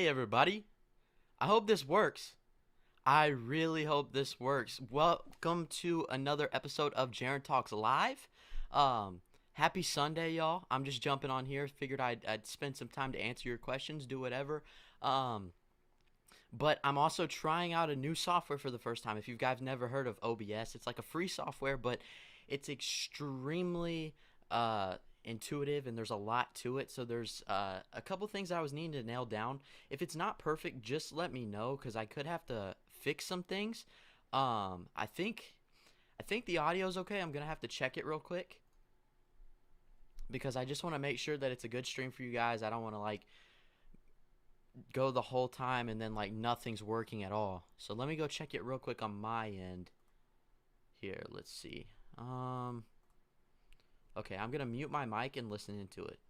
Hey everybody, I hope this works. I really hope this works. Welcome to another episode of Jaren Talks Live. Um, Happy Sunday, y'all. I'm just jumping on here. Figured I'd spend some time to answer your questions, do whatever. Um, but I'm also trying out a new software for the first time. If you guys never heard of OBS, it's like a free software, but it's extremely intuitive and there's a lot to it. So there's a couple things I was needing to nail down. If it's not perfect, just let me know because I could have to fix some things. I think the audio is okay. I'm gonna have to check it real quick because I just want to make sure that it's a good stream for you guys. I don't want to like go the whole time and then like nothing's working at all. So let me go check it real quick on my end. Here, let's see. Okay, I'm gonna mute my mic and listen into it.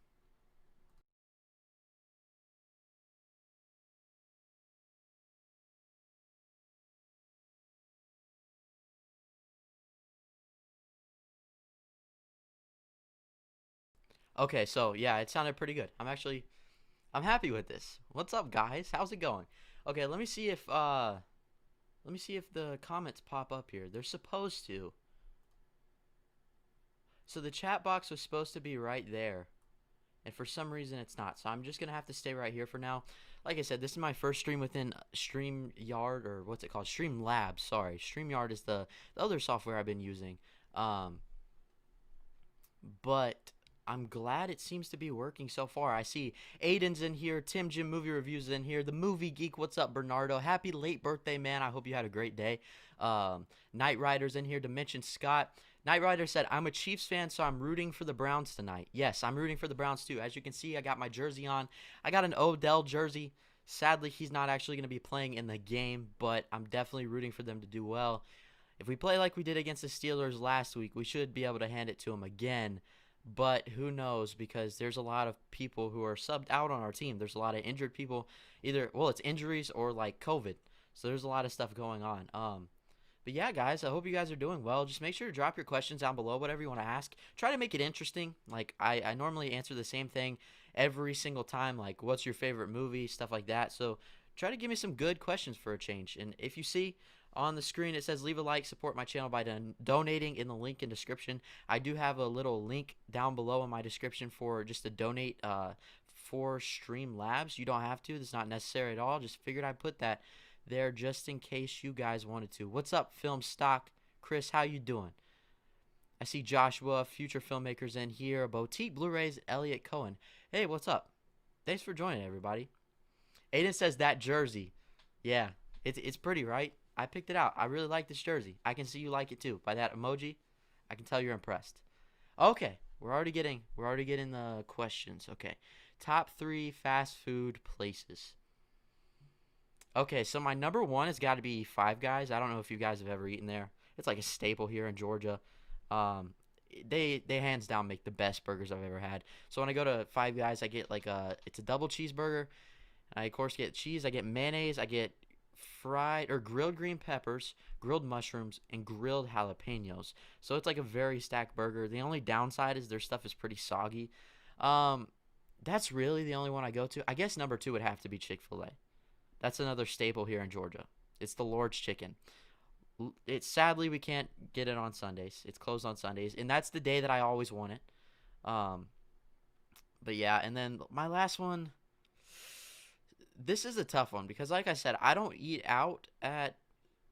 Okay, so yeah, it sounded pretty good. I'm happy with this. What's up, guys? How's it going? Okay, let me see if the comments pop up here. They're supposed to. So the chat box was supposed to be right there. And for some reason it's not. So I'm just going to have to stay right here for now. Like I said, this is my first stream within StreamYard, or what's it called? Streamlabs, sorry. StreamYard is the other software I've been using. Um, but I'm glad it seems to be working so far. I see Aiden's in here, Tim Jim Movie Reviews in here, the Movie Geek. What's up, Bernardo? Happy late birthday, man. I hope you had a great day. Knight Rider's in here, Dimension Scott. Knight Rider said, I'm a Chiefs fan, so I'm rooting for the Browns tonight. Yes, I'm rooting for the Browns too. As you can see, I got my jersey on. I got an Odell jersey. Sadly, he's not actually going to be playing in the game, but I'm definitely rooting for them to do well. If we play like we did against the Steelers last week, we should be able to hand it to them again. But who knows, because there's a lot of people who are subbed out on our team. There's a lot of injured people, either, well, it's injuries or like COVID. So there's a lot of stuff going on. But yeah, guys, I hope you guys are doing well. Just make sure to drop your questions down below, whatever you want to ask. Try to make it interesting. Like, I normally answer the same thing every single time, like, what's your favorite movie, stuff like that. So try to give me some good questions for a change. And if you see on the screen, it says leave a like, support my channel by donating in the link in description. I do have a little link down below in my description for just to donate for Streamlabs. You don't have to. That's not necessary at all. Just figured I'd put that there just in case you guys wanted to. What's up, FilmStock? Chris, how you doing? I see Joshua, future filmmakers in here. Boutique Blu-rays, Elliot Cohen. Hey, what's up? Thanks for joining, everybody. Aiden says that jersey. Yeah, it's pretty, right? I picked it out. I really like this jersey. I can see you like it too. By that emoji, I can tell you're impressed. Okay, we're already getting the questions. Okay. Top 3 fast food places. Okay, so my number one has got to be Five Guys. I don't know if you guys have ever eaten there. It's like a staple here in Georgia. Um, they hands down make the best burgers I've ever had. So when I go to Five Guys, I get like it's a double cheeseburger. I of course get cheese. I get mayonnaise. I get fried or grilled green peppers, grilled mushrooms, and grilled jalapenos. So it's like a very stacked burger. The only downside is their stuff is pretty soggy. Um, that's really the only one I go to. I guess number two would have to be Chick-fil-A. That's another staple here in Georgia. It's the Lord's Chicken. It's sadly we can't get it on Sundays. It's closed on Sundays, and that's the day that I always want it. Um, but yeah, and then my last one. This is a tough one because, like I said, I don't eat out at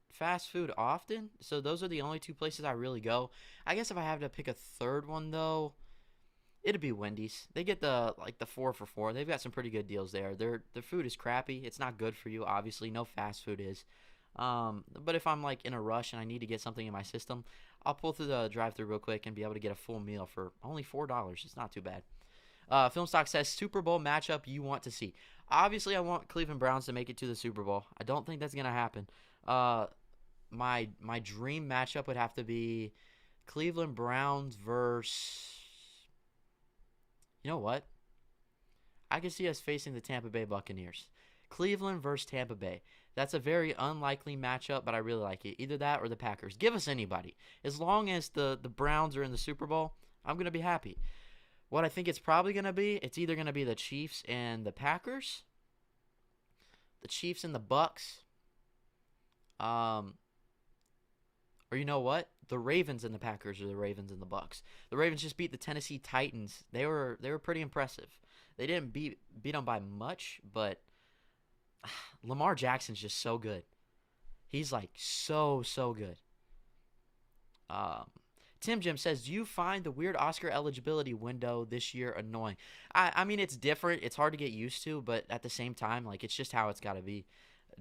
fast food often, so those are the only two places I really go. I guess if I have to pick a third one though, it'd be Wendy's. They get the 4 for 4. They've got some pretty good deals there. Their food is crappy. It's not good for you, obviously. No fast food is. But if I'm like in a rush and I need to get something in my system, I'll pull through the drive-thru real quick and be able to get a full meal for only $4. It's not too bad. Filmstock says Super Bowl matchup you want to see. Obviously, I want Cleveland Browns to make it to the Super Bowl. I don't think that's gonna happen. My dream matchup would have to be Cleveland Browns versus. You know what? I can see us facing the Tampa Bay Buccaneers. Cleveland versus Tampa Bay. That's a very unlikely matchup, but I really like it. Either that or the Packers. Give us anybody. As long as the Browns are in the Super Bowl, I'm going to be happy. What I think it's probably going to be, it's either going to be the Chiefs and the Packers, the Chiefs and the Bucks. Um, or you know what? The Ravens and the Packers, or the Ravens and the Bucks. The Ravens just beat the Tennessee Titans. They were pretty impressive. They didn't beat them by much, but Lamar Jackson's just so good. He's like so good. Um, Tim Jim says, do you find the weird Oscar eligibility window this year annoying? I mean, it's different. It's hard to get used to, but at the same time, like, it's just how it's got to be.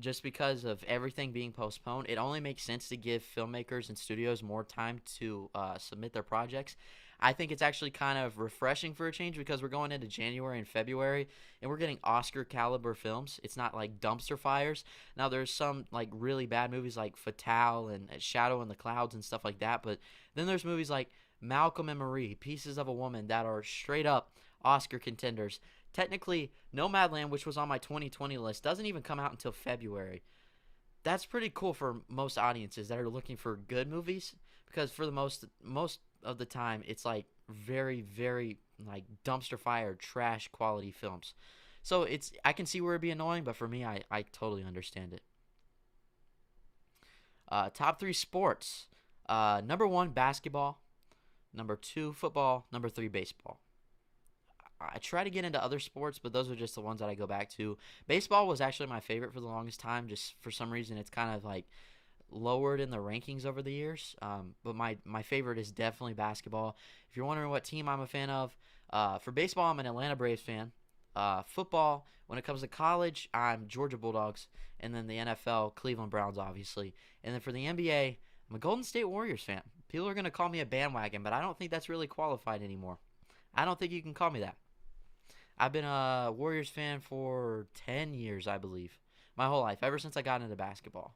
Just because of everything being postponed, it only makes sense to give filmmakers and studios more time to submit their projects. I think it's actually kind of refreshing for a change because we're going into January and February and we're getting Oscar caliber films. It's not like dumpster fires. Now there's some like really bad movies like Fatale and Shadow in the Clouds and stuff like that, but then there's movies like Malcolm and Marie, Pieces of a Woman, that are straight up Oscar contenders. Technically, Nomadland, which was on my 2020 list, doesn't even come out until February. That's pretty cool for most audiences that are looking for good movies, because for the most of the time it's like very like dumpster fire trash quality films. So I can see where it'd be annoying, but for me, I totally understand it. Top 3 sports. Number 1, basketball. Number 2, football. Number 3, baseball. I try to get into other sports, but those are just the ones that I go back to. Baseball was actually my favorite for the longest time. Just for some reason, it's kind of like lowered in the rankings over the years. But my favorite is definitely basketball. If you're wondering what team I'm a fan of, for baseball, I'm an Atlanta Braves fan. Football, when it comes to college, I'm Georgia Bulldogs. And then the NFL, Cleveland Browns, obviously. And then for the NBA, I'm a Golden State Warriors fan. People are going to call me a bandwagon, but I don't think that's really qualified anymore. I don't think you can call me that. I've been a Warriors fan for 10 years, I believe. My whole life, ever since I got into basketball.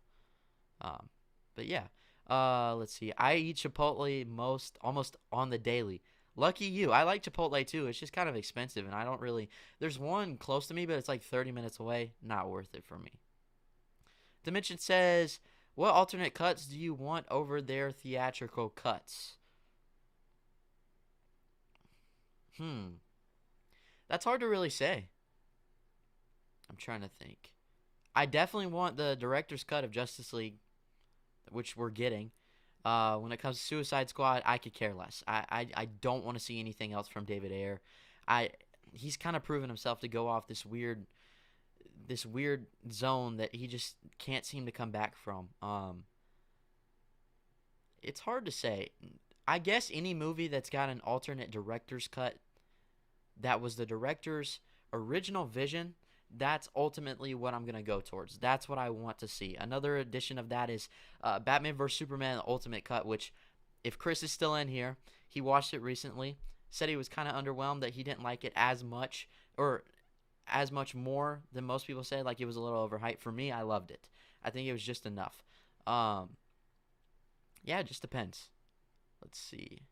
But yeah, let's see. I eat Chipotle almost on the daily. Lucky you. I like Chipotle too. It's just kind of expensive, and I don't really. There's one close to me, but it's like 30 minutes away. Not worth it for me. Dimension says, what alternate cuts do you want over their theatrical cuts? That's hard to really say. I'm trying to think. I definitely want the director's cut of Justice League, which we're getting. When it comes to Suicide Squad, I could care less. I don't want to see anything else from David Ayer. He's kind of proven himself to go off this weird zone that he just can't seem to come back from. It's hard to say. I guess any movie that's got an alternate director's cut that was the director's original vision, that's ultimately what I'm going to go towards. That's what I want to see. Another edition of that is Batman vs. Superman Ultimate Cut, which, if Chris is still in here, he watched it recently, said he was kind of underwhelmed that he didn't like it as much, or as much more than most people said, like it was a little overhyped. For me, I loved it. I think it was just enough. Yeah, it just depends. Let's see.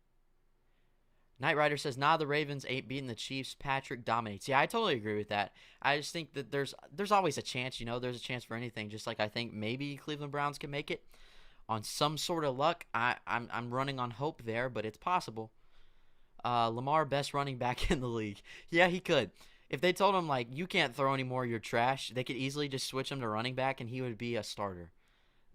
Knight Rider says, nah, the Ravens ain't beating the Chiefs. Patrick dominates. Yeah, I totally agree with that. I just think that there's always a chance, there's a chance for anything. Just like I think maybe Cleveland Browns can make it on some sort of luck. I'm running on hope there, but it's possible. Lamar, best running back in the league. Yeah, he could. If they told him, like, you can't throw anymore, you're trash, they could easily just switch him to running back and he would be a starter.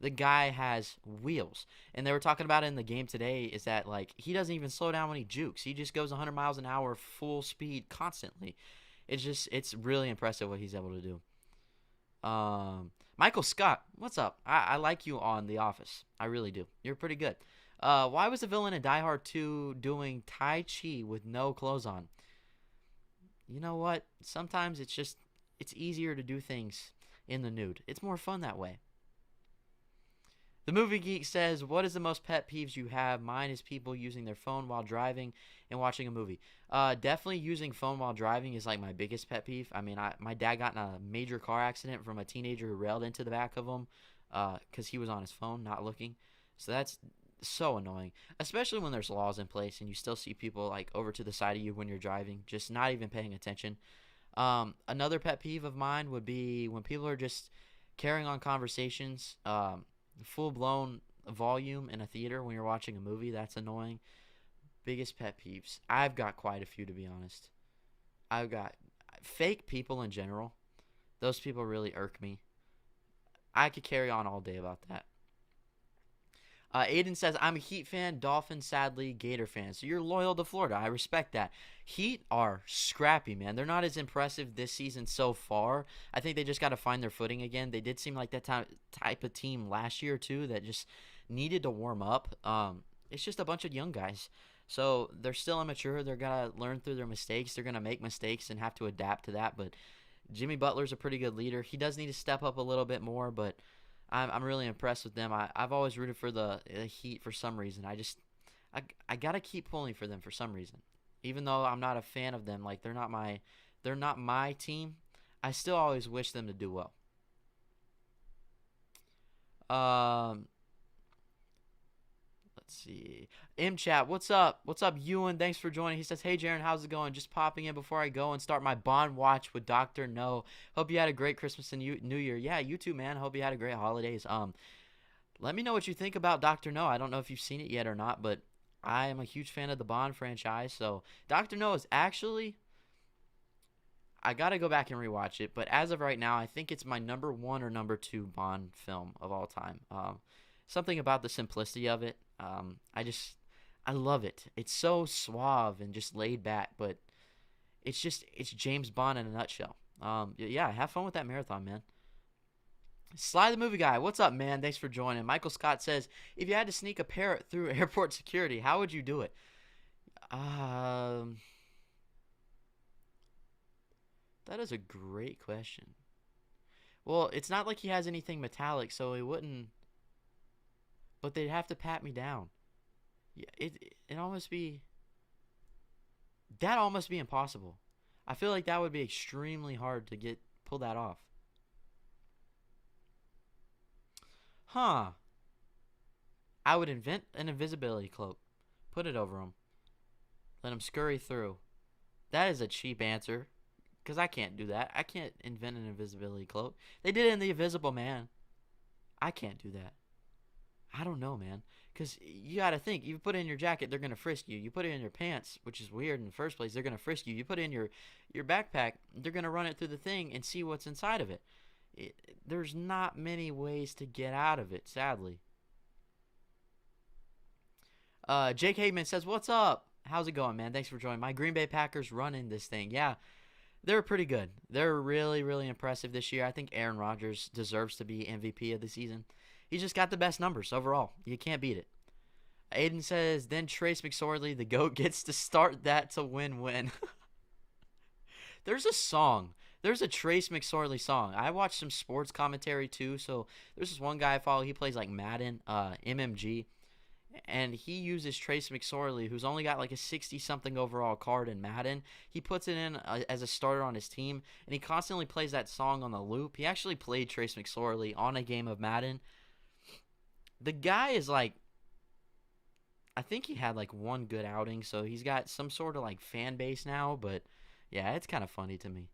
The guy has wheels. And they were talking about it in the game today is that, like, he doesn't even slow down when he jukes. He just goes 100 miles an hour full speed constantly. It's really impressive what he's able to do. Michael Scott, what's up? I like you on The Office. I really do. You're pretty good. Why was the villain in Die Hard 2 doing Tai Chi with no clothes on? You know what? Sometimes it's easier to do things in the nude. It's more fun that way. The Movie Geek says, what is the most pet peeves you have? Mine is people using their phone while driving and watching a movie. Definitely using phone while driving is like my biggest pet peeve. I mean, my dad got in a major car accident from a teenager who railed into the back of him because he was on his phone, not looking. So that's so annoying, especially when there's laws in place and you still see people like over to the side of you when you're driving, just not even paying attention. Another pet peeve of mine would be when people are just carrying on conversations, full-blown volume in a theater when you're watching a movie. That's annoying. Biggest pet peeves. I've got quite a few, to be honest. I've got fake people in general. Those people really irk me. I could carry on all day about that. Aiden says, I'm a Heat fan, Dolphins, sadly, Gator fan. So you're loyal to Florida. I respect that. Heat are scrappy, man. They're not as impressive this season so far. I think they just got to find their footing again. They did seem like that type of team last year, too, that just needed to warm up. It's just a bunch of young guys. So they're still immature. They're going to learn through their mistakes. They're going to make mistakes and have to adapt to that. But Jimmy Butler's a pretty good leader. He does need to step up a little bit more, but I'm really impressed with them. I've always rooted for the Heat for some reason. I gotta keep pulling for them for some reason, even though I'm not a fan of them. Like they're not my team. I still always wish them to do well. Um, Let's see. M chat, what's up? What's up, Ewan? Thanks for joining. He says, "Hey, Jaren, how's it going? Just popping in before I go and start my Bond watch with Doctor No. Hope you had a great Christmas and New Year. Yeah, you too, man. Hope you had a great holidays. Let me know what you think about Doctor No. I don't know if you've seen it yet or not, but I am a huge fan of the Bond franchise. So Doctor No is actually, I gotta go back and rewatch it, but as of right now, I think it's my number one or number two Bond film of all time. Something about the simplicity of it. I love it. It's so suave and just laid back, but it's James Bond in a nutshell. Yeah, have fun with that marathon, man. Sly the movie guy, what's up, man? Thanks for joining. Michael Scott says, if you had to sneak a parrot through airport security, how would you do it? That is a great question. Well, it's not like he has anything metallic, so he wouldn't. But they'd have to pat me down. Yeah, it almost be that almost be impossible. I feel like that would be extremely hard to get pull that off. Huh. I would invent an invisibility cloak. Put it over him. Let him scurry through. That is a cheap answer. Because I can't do that. I can't invent an invisibility cloak. They did it in The Invisible Man. I can't do that. I don't know, man. Because you got to think. You put it in your jacket, they're going to frisk you. You put it in your pants, which is weird in the first place. They're going to frisk you. You put it in your backpack, they're going to run it through the thing and see what's inside of it. There's not many ways to get out of it, sadly. Jake Hagman says, what's up? How's it going, man? Thanks for joining. My Green Bay Packers running this thing. Yeah, they're pretty good. They're really, really impressive this year. I think Aaron Rodgers deserves to be MVP of the season. He's just got the best numbers overall. You can't beat it. Aiden says, then Trace McSorley, the GOAT, gets to start that to win-win. There's a song. There's a Trace McSorley song. I watch some sports commentary too. So there's this one guy I follow. He plays like Madden, MMG. And he uses Trace McSorley, who's only got like a 60-something overall card in Madden. He puts it in as a starter on his team. And he constantly plays that song on the loop. He actually played Trace McSorley on a game of Madden. The guy is like, I think he had like one good outing, so he's got some sort of like fan base now, but yeah, it's kind of funny to me.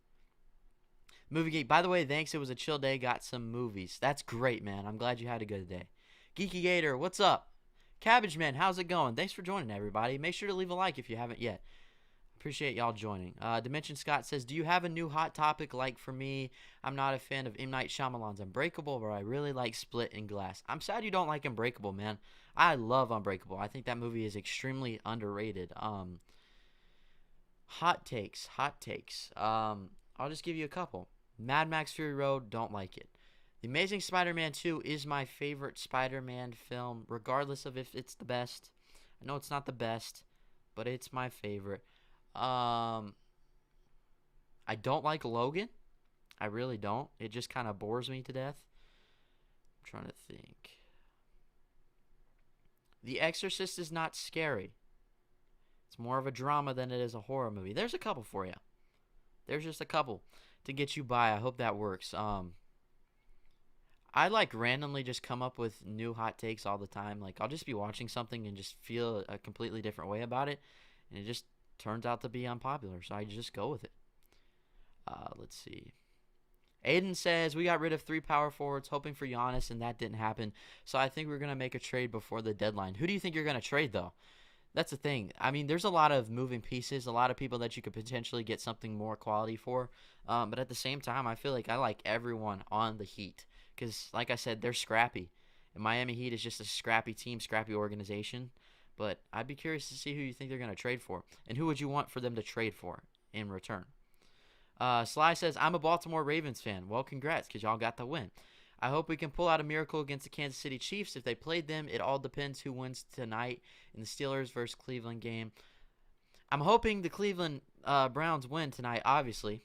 Movie Geek, by the way, thanks. It was a chill day. Got some movies. That's great, man. I'm glad you had a good day. Geeky Gator, what's up? Cabbage Man, how's it going? Thanks for joining, everybody. Make sure to leave a like if you haven't yet. Appreciate y'all joining. Dimension Scott says, do you have a new hot topic like for me? I'm not a fan of M. Night Shyamalan's Unbreakable, but I really like Split and Glass. I'm sad you don't like Unbreakable, man. I love Unbreakable. I think that movie is extremely underrated. Hot takes. I'll just give you a couple. Mad Max Fury Road, don't like it. The Amazing Spider-Man 2 is my favorite Spider-Man film, regardless of if it's the best. I know it's not the best, but it's my favorite. I don't like Logan. I really don't. It just kind of bores me to death. I'm trying to think. The Exorcist is not scary. It's more of a drama than it is a horror movie. There's a couple for you. There's just a couple to get you by. I hope that works. I like randomly just come up with new hot takes all the time. Like I'll just be watching something and just feel a completely different way about it, and it just turns out to be unpopular, so I just go with it. Let's see. Aiden says, we got rid of 3 power forwards, hoping for Giannis, and that didn't happen. So I think we're going to make a trade before the deadline. Who do you think you're going to trade, though? That's the thing. I mean, there's a lot of moving pieces, a lot of people that you could potentially get something more quality for. But at the same time, I feel like I like everyone on the Heat. because, like I said, they're scrappy. And Miami Heat is just a scrappy team, scrappy organization. But I'd be curious to see who you think they're going to trade for. And who would you want for them to trade for in return? Sly says, I'm a Baltimore Ravens fan. Well, congrats, because y'all got the win. I hope we can pull out a miracle against the Kansas City Chiefs if they played them. It all depends who wins tonight in the Steelers versus Cleveland game. I'm hoping the Cleveland Browns win tonight, obviously.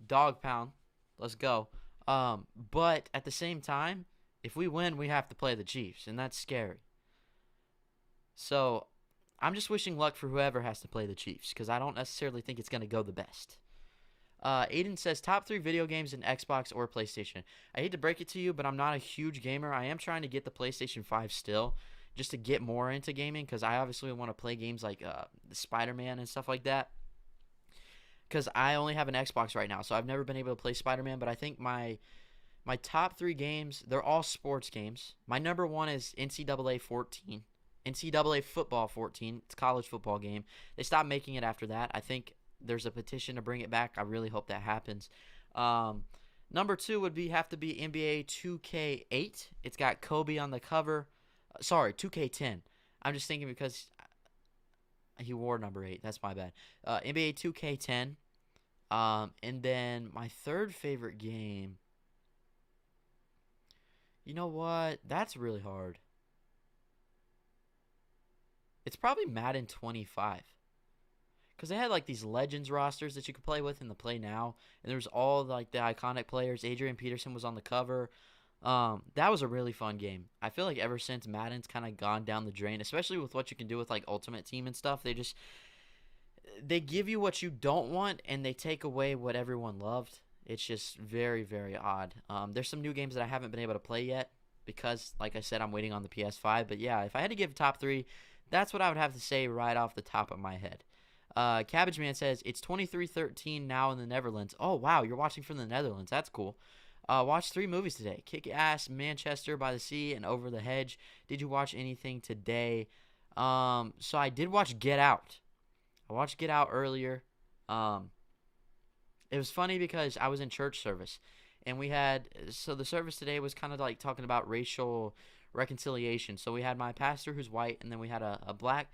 Dog pound. Let's go. But at the same time, if we win, we have to play the Chiefs, and that's scary. So I'm just wishing luck for whoever has to play the Chiefs, because I don't necessarily think it's going to go the best. Aiden says, top 3 video games in Xbox or PlayStation. I hate to break it to you, but I'm not a huge gamer. I am trying to get the PlayStation 5 still, just to get more into gaming, because I obviously want to play games like Spiderman and stuff like that. Because I only have an Xbox right now, so I've never been able to play Spider-Man. But I think my top 3 games, they're all sports games. My number 1 is NCAA 14. NCAA Football 14. It's a college football game. They stopped making it after that. I think there's a petition to bring it back. I really hope that happens. Number 2 would have to be NBA 2K8. It's got Kobe on the cover. Sorry, 2K10. I'm just thinking because he wore number 8. That's my bad. NBA 2K10. And then my third favorite game. You know what? That's really hard. It's probably Madden 25. Because they had like these Legends rosters that you could play with in the Play Now. And there was all like the iconic players. Adrian Peterson was on the cover. That was a really fun game. I feel like ever since Madden's kind of gone down the drain, especially with what you can do with like Ultimate Team and stuff, they give you what you don't want and they take away what everyone loved. It's just very, very odd. There's some new games that I haven't been able to play yet because, like I said, I'm waiting on the PS5. But yeah, if I had to give top 3, that's what I would have to say right off the top of my head. Cabbage Man says, it's 23-13 now in the Netherlands. Oh, wow, you're watching from the Netherlands. That's cool. Watched 3 movies today. Kick-Ass, Manchester by the Sea, and Over the Hedge. Did you watch anything today? So I did watch Get Out. I watched Get Out earlier. It was funny because I was in church service. And so the service today was kind of like talking about racial reconciliation. So we had my pastor who's white, and then we had a black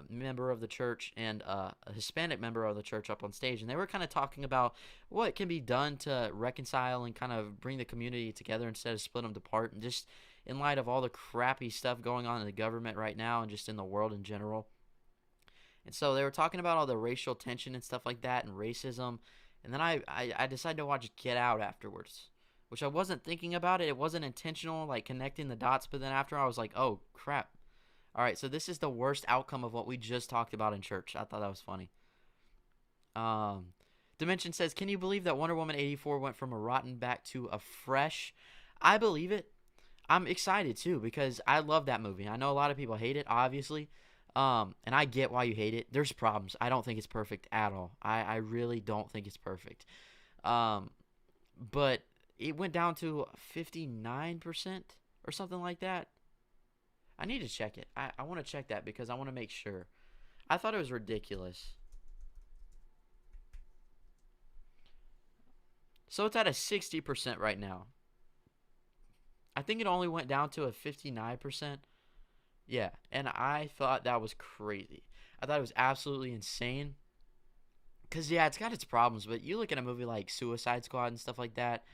member of the church and a Hispanic member of the church up on stage, and they were kind of talking about what can be done to reconcile and kind of bring the community together instead of split them apart, and just in light of all the crappy stuff going on in the government right now and just in the world in general. And so they were talking about all the racial tension and stuff like that and racism, and then I decided to watch Get Out afterwards, which I wasn't thinking about it. It wasn't intentional, like connecting the dots, but then after I was like, oh crap. All right, so this is the worst outcome of what we just talked about in church. I thought that was funny. Dimension says, can you believe that Wonder Woman 84 went from a rotten back to a fresh? I believe it. I'm excited, too, because I love that movie. I know a lot of people hate it, obviously, and I get why you hate it. There's problems. I don't think it's perfect at all. I really don't think it's perfect. But it went down to 59% or something like that. I need to check it. I want to check that because I want to make sure. I thought it was ridiculous. So it's at a 60% right now. I think it only went down to a 59%. Yeah, and I thought that was crazy. I thought it was absolutely insane. Because, yeah, it's got its problems, but you look at a movie like Suicide Squad and stuff like that,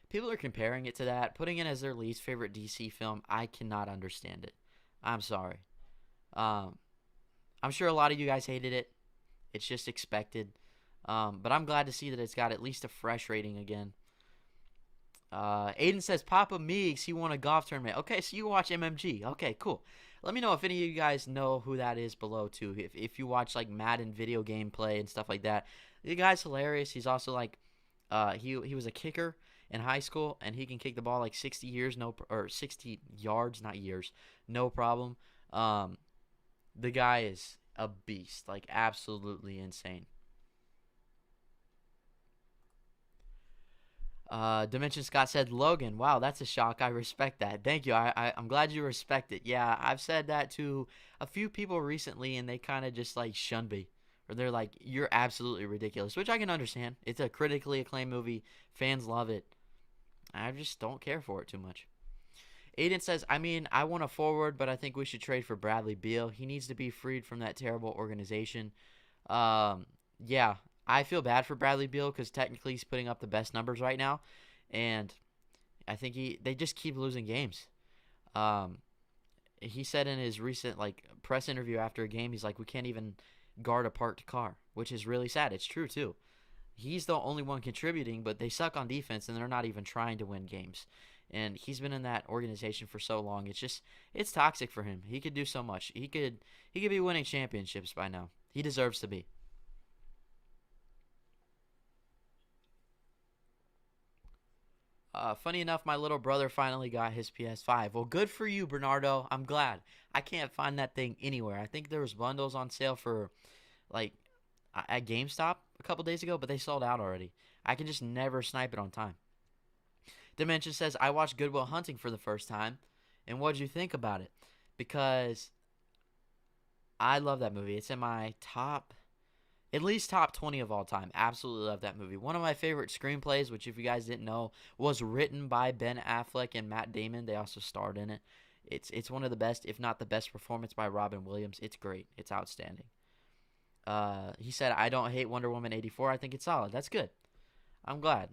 people are comparing it to that, putting it as their least favorite DC film. I cannot understand it. I'm sorry. I'm sure a lot of you guys hated it. It's just expected. But I'm glad to see that it's got at least a fresh rating again. Aiden says, Papa Meeks, he won a golf tournament. Okay, so you watch MMG. Okay, cool. Let me know if any of you guys know who that is below, too. If you watch, like, Madden video gameplay and stuff like that. The guy's hilarious. He's also, like, he was a kicker in high school, and he can kick the ball like 60 yards, not years, no problem. The guy is a beast, like absolutely insane. Dimension Scott said, Logan, wow, that's a shock. I respect that. Thank you. I'm glad you respect it. Yeah, I've said that to a few people recently, and they kind of just like shun me. Or they're like, you're absolutely ridiculous, which I can understand. It's a critically acclaimed movie. Fans love it. I just don't care for it too much. Aiden says, I mean, I want a forward, but I think we should trade for Bradley Beal. He needs to be freed from that terrible organization. Um, yeah, I feel bad for Bradley Beal because technically he's putting up the best numbers right now, and I think they just keep losing games. Um, he said in his recent like press interview after a game, he's like, we can't even guard a parked car, which is really sad. It's true too. He's the only one contributing, but they suck on defense and they're not even trying to win games. And he's been in that organization for so long. It's toxic for him. He could do so much. He could be winning championships by now. He deserves to be. Funny enough, my little brother finally got his PS5. Well, good for you, Bernardo. I'm glad. I can't find that thing anywhere. I think there was bundles on sale for like at GameStop a couple days ago, but they sold out already. I can just never snipe it on time. Dimension says I watched Good Will Hunting for the first time, and what did you think about it? Because I love that movie. It's in my top, at least top 20 of all time. Absolutely love that movie. One of my favorite screenplays, which if you guys didn't know, was written by Ben Affleck and Matt Damon. They also starred in it. It's one of the best, if not the best performance by Robin Williams. It's great. It's outstanding. He said, I don't hate Wonder Woman 84. I think it's solid. That's good. I'm glad.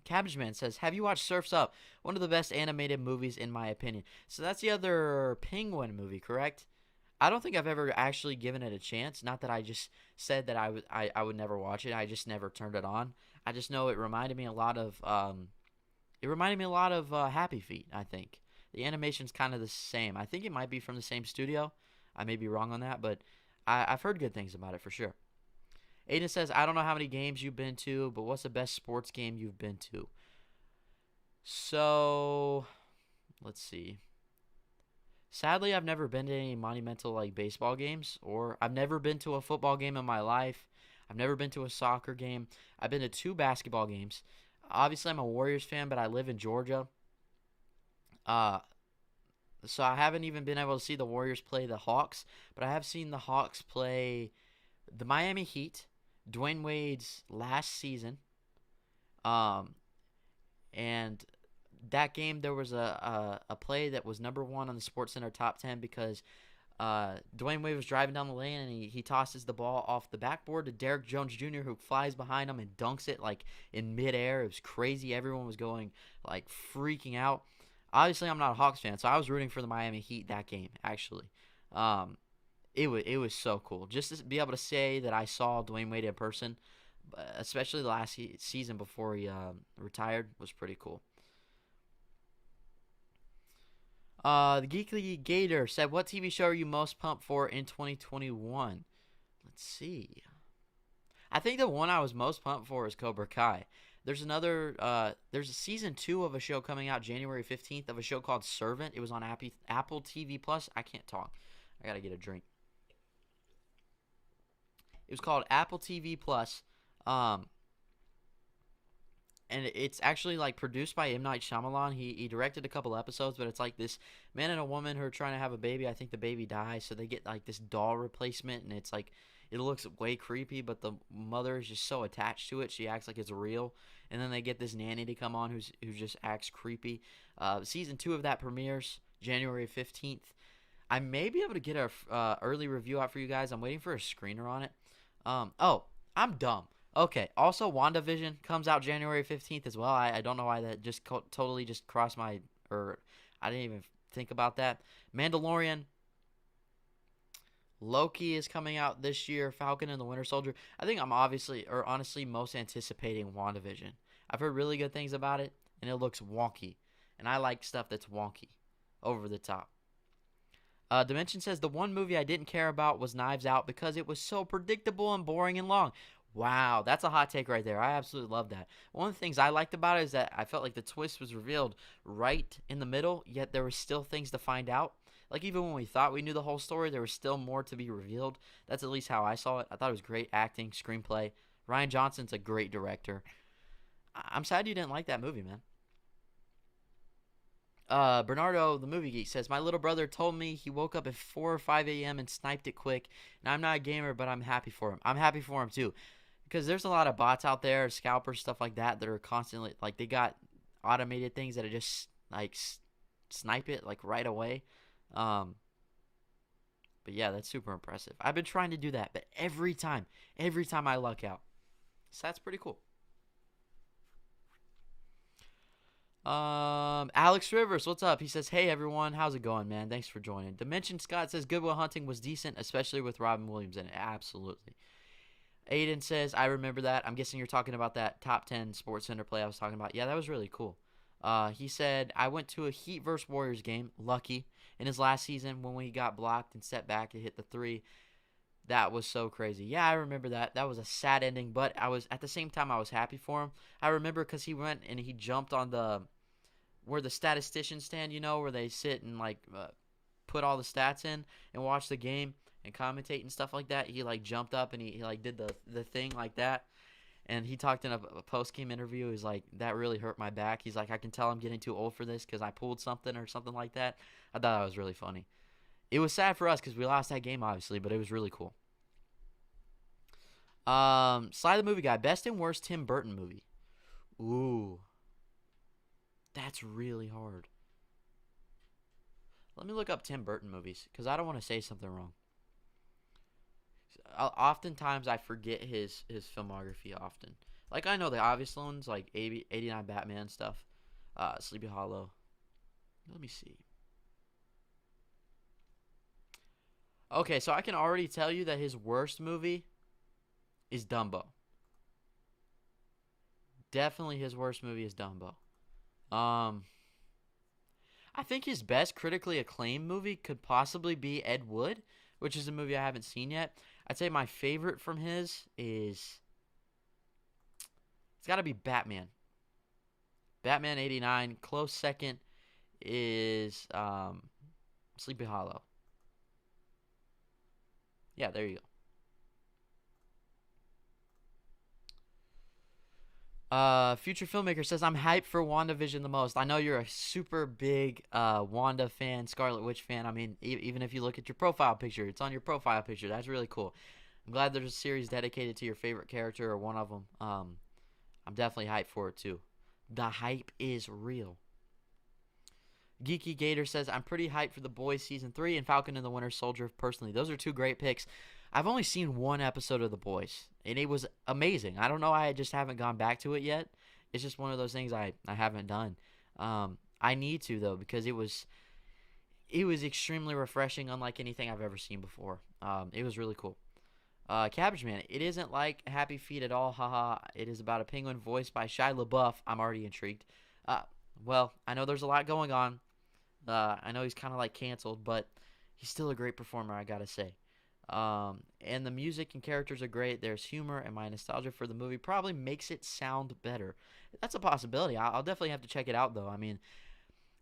Cabbage Man says, have you watched Surf's Up? One of the best animated movies in my opinion. So that's the other Penguin movie, correct? I don't think I've ever actually given it a chance. Not that I just said that I would never watch it. I just never turned it on. I just know it reminded me a lot of Happy Feet, I think. The animation's kind of the same. I think it might be from the same studio. I may be wrong on that, but I've heard good things about it for sure. Aiden says, I don't know how many games you've been to, but what's the best sports game you've been to? So, let's see. Sadly, I've never been to any monumental like baseball games, or I've never been to a football game in my life. I've never been to a soccer game. I've been to 2 basketball games. Obviously, I'm a Warriors fan, but I live in Georgia. Uh, so I haven't even been able to see the Warriors play the Hawks, but I have seen the Hawks play the Miami Heat, Dwayne Wade's last season. Um, and that game there was a play that was number 1 on the Sports Center top 10 because Dwayne Wade was driving down the lane and he tosses the ball off the backboard to Derrick Jones Jr. who flies behind him and dunks it like in midair. It was crazy. Everyone was going like freaking out. Obviously, I'm not a Hawks fan, so I was rooting for the Miami Heat that game actually. Um, it was so cool just to be able to say that I saw Dwayne Wade in person, especially the last season before he retired was pretty cool. The Geekly Gator said, what TV show are you most pumped for in 2021? Let's see. I think the one I was most pumped for is Cobra Kai. There's a season 2 of a show coming out January 15th of a show called Servant. It was on Apple TV Plus. I can't talk. I gotta get a drink. It was called Apple TV Plus. Um, and it's actually like produced by M. Night Shyamalan. He directed a couple episodes, but it's like this man and a woman who are trying to have a baby. I think the baby dies, so they get like this doll replacement, and it's like it looks way creepy, but the mother is just so attached to it, she acts like it's real. And then they get this nanny to come on who just acts creepy. Season 2 of that premieres January 15th. I may be able to get a early review out for you guys. I'm waiting for a screener on it. Oh, I'm dumb. Okay, also WandaVision comes out January 15th as well. I don't know why that just totally just crossed my, or I didn't even think about that. Mandalorian, Loki is coming out this year, Falcon and the Winter Soldier. I think I'm honestly most anticipating WandaVision. I've heard really good things about it, and it looks wonky. And I like stuff that's wonky, over the top. Dimension says, the one movie I didn't care about was Knives Out because it was so predictable and boring and long. Wow, that's a hot take right there. I absolutely love that. One of the things I liked about it is that I felt like the twist was revealed right in the middle, yet there were still things to find out. Like even when we thought we knew the whole story, there was still more to be revealed. That's at least how I saw it. I thought it was great acting, screenplay. Ryan Johnson's a great director. I'm sad you didn't like that movie, man. Bernardo, the movie geek, says, my little brother told me he woke up at 4 or 5 a.m. and sniped it quick. And I'm not a gamer, but I'm happy for him. I'm happy for him, too. because there's a lot of bots out there, scalpers, stuff like that are constantly like they got automated things that are just like snipe it like right away. Um, but yeah, that's super impressive. I've been trying to do that, but every time I luck out. So that's pretty cool. Alex Rivers, what's up? He says, "Hey everyone, how's it going, man? Thanks for joining." Dimension Scott says, "Good Will Hunting was decent, especially with Robin Williams in it." Absolutely. Aiden says, "I remember that. I'm guessing you're talking about that top 10 Sports Center play I was talking about." Yeah, that was really cool. He said, "I went to a Heat vs. Warriors game, lucky, in his last season when we got blocked and set back to hit the three. That was so crazy." Yeah, I remember that. That was a sad ending, but I was at the same time I was happy for him. I remember because he went and he jumped on the where the statisticians stand, where they sit and like put all the stats in and watch the game and commentate and stuff like that. He like jumped up and he like did the thing like that. And he talked in a post game interview. He's like, "That really hurt my back." He's like, "I can tell I'm getting too old for this because I pulled something or something like that." I thought that was really funny. It was sad for us because we lost that game, obviously, but it was really cool. Sly the Movie Guy, best and worst Tim Burton movie. Ooh, that's really hard. Let me look up Tim Burton movies because I don't want to say something wrong. Oftentimes I forget his filmography often. Like I know the obvious ones like 89 Batman stuff, Sleepy Hollow. Let me see. Okay, so I can already tell you that his worst movie is Dumbo. Definitely his worst movie is Dumbo. Um, I think his best critically acclaimed movie could possibly be Ed Wood, which is a movie I haven't seen yet. I'd say my favorite from his is it's got to be Batman. Batman 89. Close second is Sleepy Hollow. Yeah, there you go. Future Filmmaker says, "I'm hyped for WandaVision the most." I know you're a super big Wanda fan, Scarlet Witch fan. I mean, even if you look at your profile picture, it's on your profile picture. That's really cool. I'm glad there's a series dedicated to your favorite character or one of them. I'm definitely hyped for it too. The hype is real. Geeky Gator says, "I'm pretty hyped for The Boys Season 3 and Falcon and the Winter Soldier personally. Those are two great picks." I've only seen one episode of The Boys, and it was amazing. I don't know why I just haven't gone back to it yet. It's just one of those things I haven't done. I need to, though, because it was extremely refreshing, unlike anything I've ever seen before. It was really cool. Cabbage Man, "It isn't like Happy Feet at all, haha. It is about a penguin voiced by Shia LaBeouf." I'm already intrigued. Well, I know there's a lot going on. I know he's kind of like canceled, but he's still a great performer, I gotta say. And the music and characters are great. There's humor, and my nostalgia for the movie probably makes it sound better. That's a possibility. I'll definitely have to check it out, though. I mean,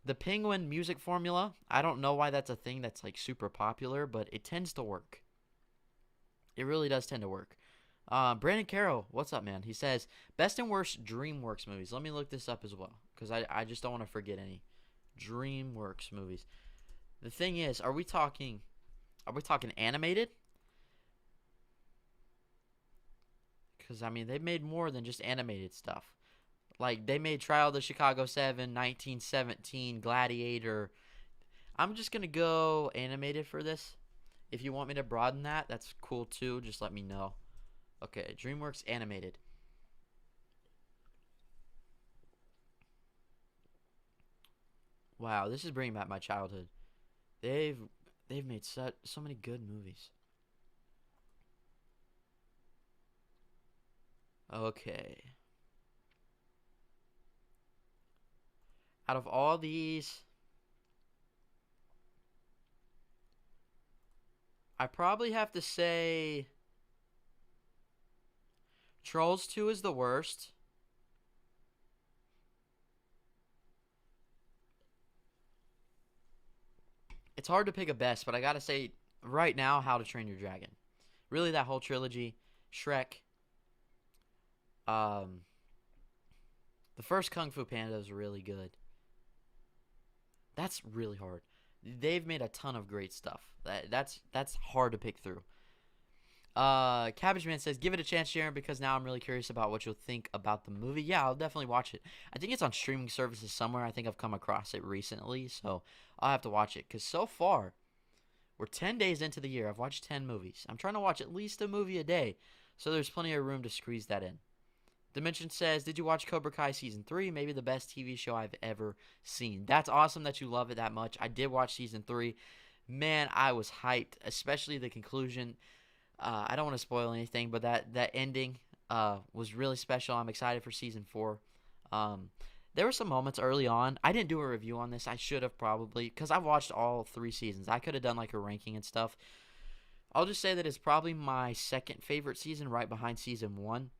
the Penguin music formula, I don't know why that's a thing that's like super popular, but it tends to work. It really does tend to work. Brandon Carroll, what's up, man? He says, "Best and worst DreamWorks movies." Let me look this up as well, because I just don't want to forget any. DreamWorks movies. The thing is, are we talking animated? Because, I mean, they've made more than just animated stuff. Like, they made Trial of the Chicago 7, 1917, Gladiator. I'm just going to go animated for this. If you want me to broaden that, that's cool too. Just let me know. Okay, DreamWorks animated. Wow, this is bringing back my childhood. They've they've made so many good movies. Okay. Out of all these, I probably have to say Trolls 2 is the worst. It's hard to pick a best, but I gotta say right now, How to Train Your Dragon. Really, that whole trilogy, Shrek. Um, the first Kung Fu Panda is really good. That's really hard. They've made a ton of great stuff. That's hard to pick through. Cabbage Man says, give it a chance, Jaren, because now I'm really curious about what you'll think about the movie. Yeah, I'll definitely watch it. I think it's on streaming services somewhere. I think I've come across it recently, so I'll have to watch it. Because so far, we're 10 days into the year. I've watched 10 movies. I'm trying to watch at least a movie a day, so there's plenty of room to squeeze that in. Dimension says, did you watch Cobra Kai Season 3? Maybe the best TV show I've ever seen. That's awesome that you love it that much. I did watch Season 3. Man, I was hyped, especially the conclusion. I don't want to spoil anything, but that ending was really special. I'm excited for Season 4. There were some moments early on. I didn't do a review on this. I should have probably, because I've watched all 3 seasons. I could have done like a ranking and stuff. I'll just say that it's probably my second favorite season, right behind Season 1.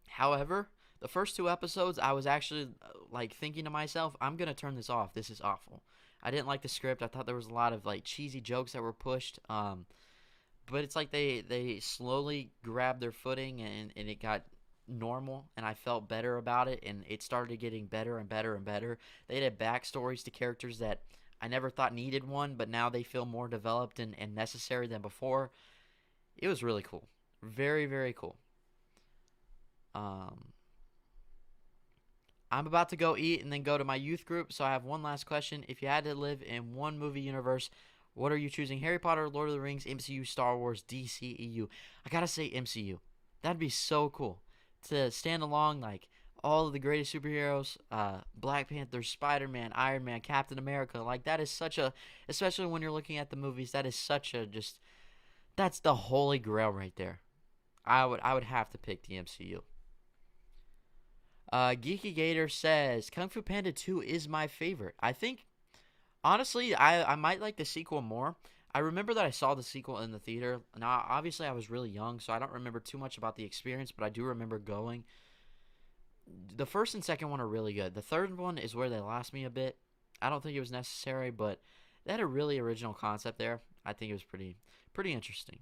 However, the first 2 episodes, I was actually like thinking to myself, I'm going to turn this off. This is awful. I didn't like the script. I thought there was a lot of like cheesy jokes that were pushed. But it's like they slowly grabbed their footing and it got normal, and I felt better about it, and it started getting better and better and better. They had backstories to characters that I never thought needed one, but now they feel more developed and necessary than before. It was really cool. Very, very cool. Um, I'm about to go eat and then go to my youth group, so I have one last question. If you had to live in one movie universe, what are you choosing? Harry Potter, Lord of the Rings, MCU, Star Wars, DCEU? I gotta say MCU. That'd be so cool to stand along like all of the greatest superheroes, Black Panther, Spiderman, Iron Man, Captain America. Like that is such a, especially when you're looking at the movies, that is such a just, that's the holy grail right there. I would have to pick the MCU. Geeky Gator says Kung Fu Panda 2 is my favorite. I think honestly, I might like the sequel more. I remember that I saw the sequel in the theater. Now, obviously, I was really young, so I don't remember too much about the experience, but I do remember going. The first and second one are really good. The third one is where they lost me a bit. I don't think it was necessary, but they had a really original concept there. I think it was pretty interesting.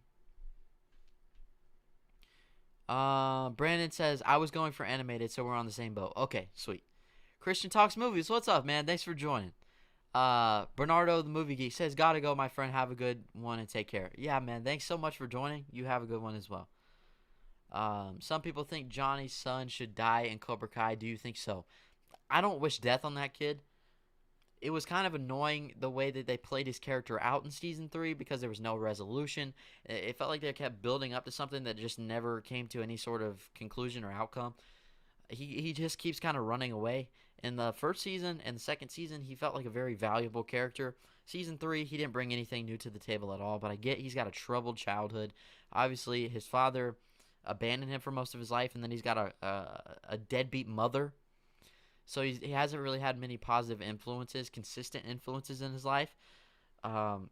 Brandon says, I was going for animated, so we're on the same boat. Okay, sweet. Christian Talks Movies, what's up, man? Thanks for joining. Bernardo, the movie geek, says, gotta go, my friend. Have a good one and take care. Yeah, man. Thanks so much for joining. You have a good one as well. Some people think Johnny's son should die in Cobra Kai. Do you think so? I don't wish death on that kid. It was kind of annoying the way that they played his character out in season 3 because there was no resolution. It felt like they kept building up to something that just never came to any sort of conclusion or outcome. He just keeps kind of running away. In the first season and the second season, he felt like a very valuable character. Season 3, he didn't bring anything new to the table at all, but I get he's got a troubled childhood. Obviously, his father abandoned him for most of his life, and then he's got a deadbeat mother. So he hasn't really had many positive influences, consistent influences in his life. Um,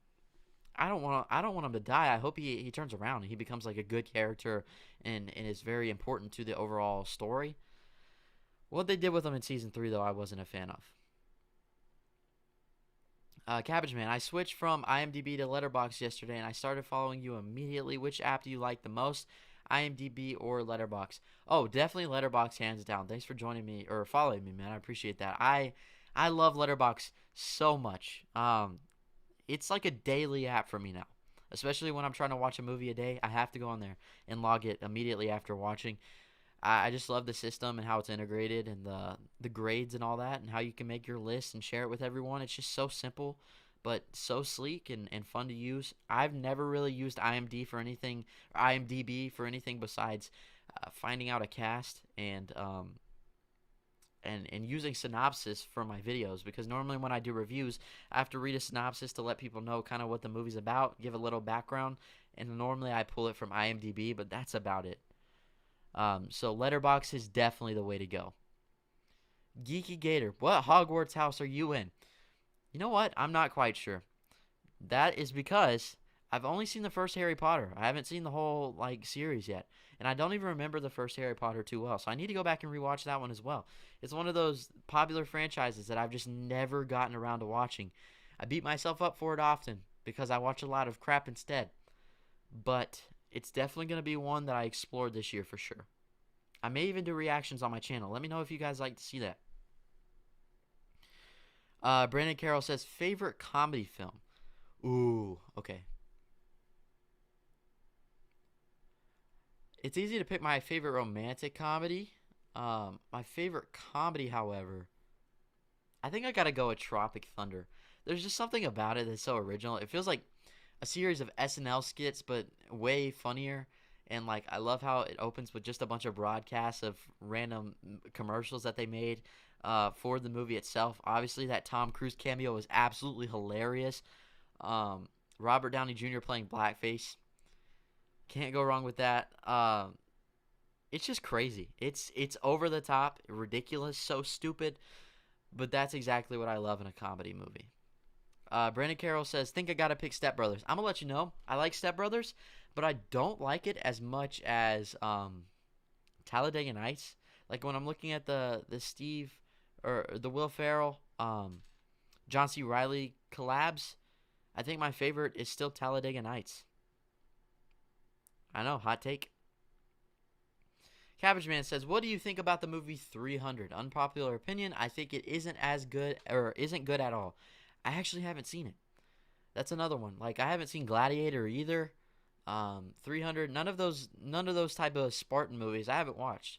I don't want him to die. I hope he turns around and he becomes like a good character and is very important to the overall story. What they did with him in season 3, though, I wasn't a fan of. Cabbage Man, I switched from IMDb to Letterboxd yesterday, and I started following you immediately. Which app do you like the most, IMDb or Letterboxd? Oh, definitely Letterboxd, hands down. Thanks for joining me or following me, man. I appreciate that. I love Letterboxd so much. It's like a daily app for me now, especially when I'm trying to watch a movie a day. I have to go on there and log it immediately after watching. I just love the system and how it's integrated and the grades and all that and how you can make your list and share it with everyone. It's just so simple but so sleek and fun to use. I've never really used IMDb for anything besides finding out a cast and using synopsis for my videos, because normally when I do reviews, I have to read a synopsis to let people know kind of what the movie's about, give a little background, and normally I pull it from IMDb, but that's about it. So Letterboxd is definitely the way to go. Geeky Gator, what Hogwarts house are you in? You know what? I'm not quite sure. That is because I've only seen the first Harry Potter. I haven't seen the whole series yet, and I don't even remember the first Harry Potter too well. So I need to go back and rewatch that one as well. It's one of those popular franchises that I've just never gotten around to watching. I beat myself up for it often because I watch a lot of crap instead. But it's definitely going to be one that I explored this year for sure. I may even do reactions on my channel. Let me know if you guys like to see that. Brandon Carroll says, favorite comedy film? Ooh, okay. It's easy to pick my favorite romantic comedy. My favorite comedy, however, I think I gotta go with Tropic Thunder. There's just something about it that's so original. It feels like a series of SNL skits, but way funnier. And like, I love how it opens with just a bunch of broadcasts of random commercials that they made for the movie itself. Obviously, that Tom Cruise cameo was absolutely hilarious. Robert Downey Jr. playing blackface, can't go wrong with that. It's just crazy. It's over the top, ridiculous, so stupid, but that's exactly what I love in a comedy movie. Brandon Carroll says, think I gotta pick Step Brothers. I'm gonna let you know, I like Step Brothers, but I don't like it as much as Talladega Nights. Like when I'm looking at the Steve or the Will Ferrell, John C. Reilly collabs, I think my favorite is still Talladega Nights. I know, hot take. Cabbage Man says, what do you think about the movie 300? Unpopular opinion, I think it isn't as good, or isn't good at all. I actually haven't seen it. That's another one. Like, I haven't seen Gladiator either. 300, none of those type of Spartan movies I haven't watched.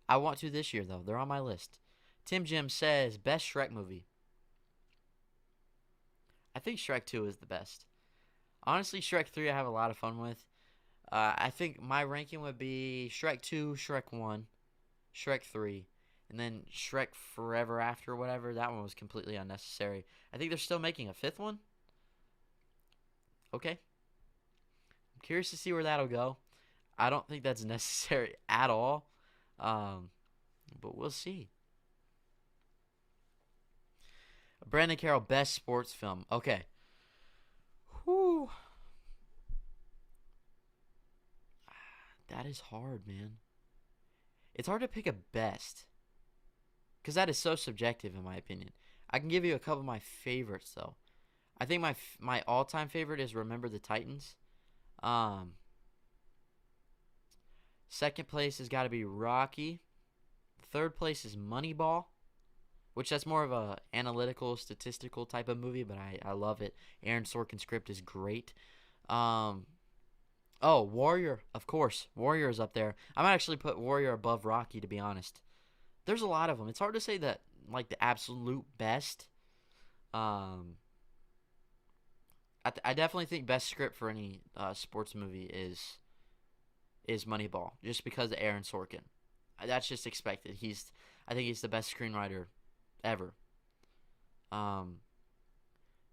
I want to this year, though. They're on my list. Tim Jim says, best Shrek movie. I think Shrek 2 is the best. Honestly, Shrek 3 I have a lot of fun with. I think my ranking would be Shrek 2, Shrek 1, Shrek 3, and then Shrek Forever After, whatever. That one was completely unnecessary. I think they're still making a fifth one. Okay. I'm curious to see where that'll go. I don't think that's necessary at all. But we'll see. Brandon Carroll, best sports film. Okay. Whew. That is hard, man. It's hard to pick a best, because that is so subjective in my opinion. I can give you a couple of my favorites, though. I think my all-time favorite is Remember the Titans. Second place has got to be Rocky. Third place is Moneyball, which that's more of a analytical, statistical type of movie, but I love it. Aaron Sorkin's script is great. Oh, Warrior, of course. Warrior is up there. I might actually put Warrior above Rocky, to be honest. There's a lot of them. It's hard to say that, like, the absolute best. I definitely think best script for any sports movie is Moneyball, just because of Aaron Sorkin. That's just expected. I think he's the best screenwriter ever.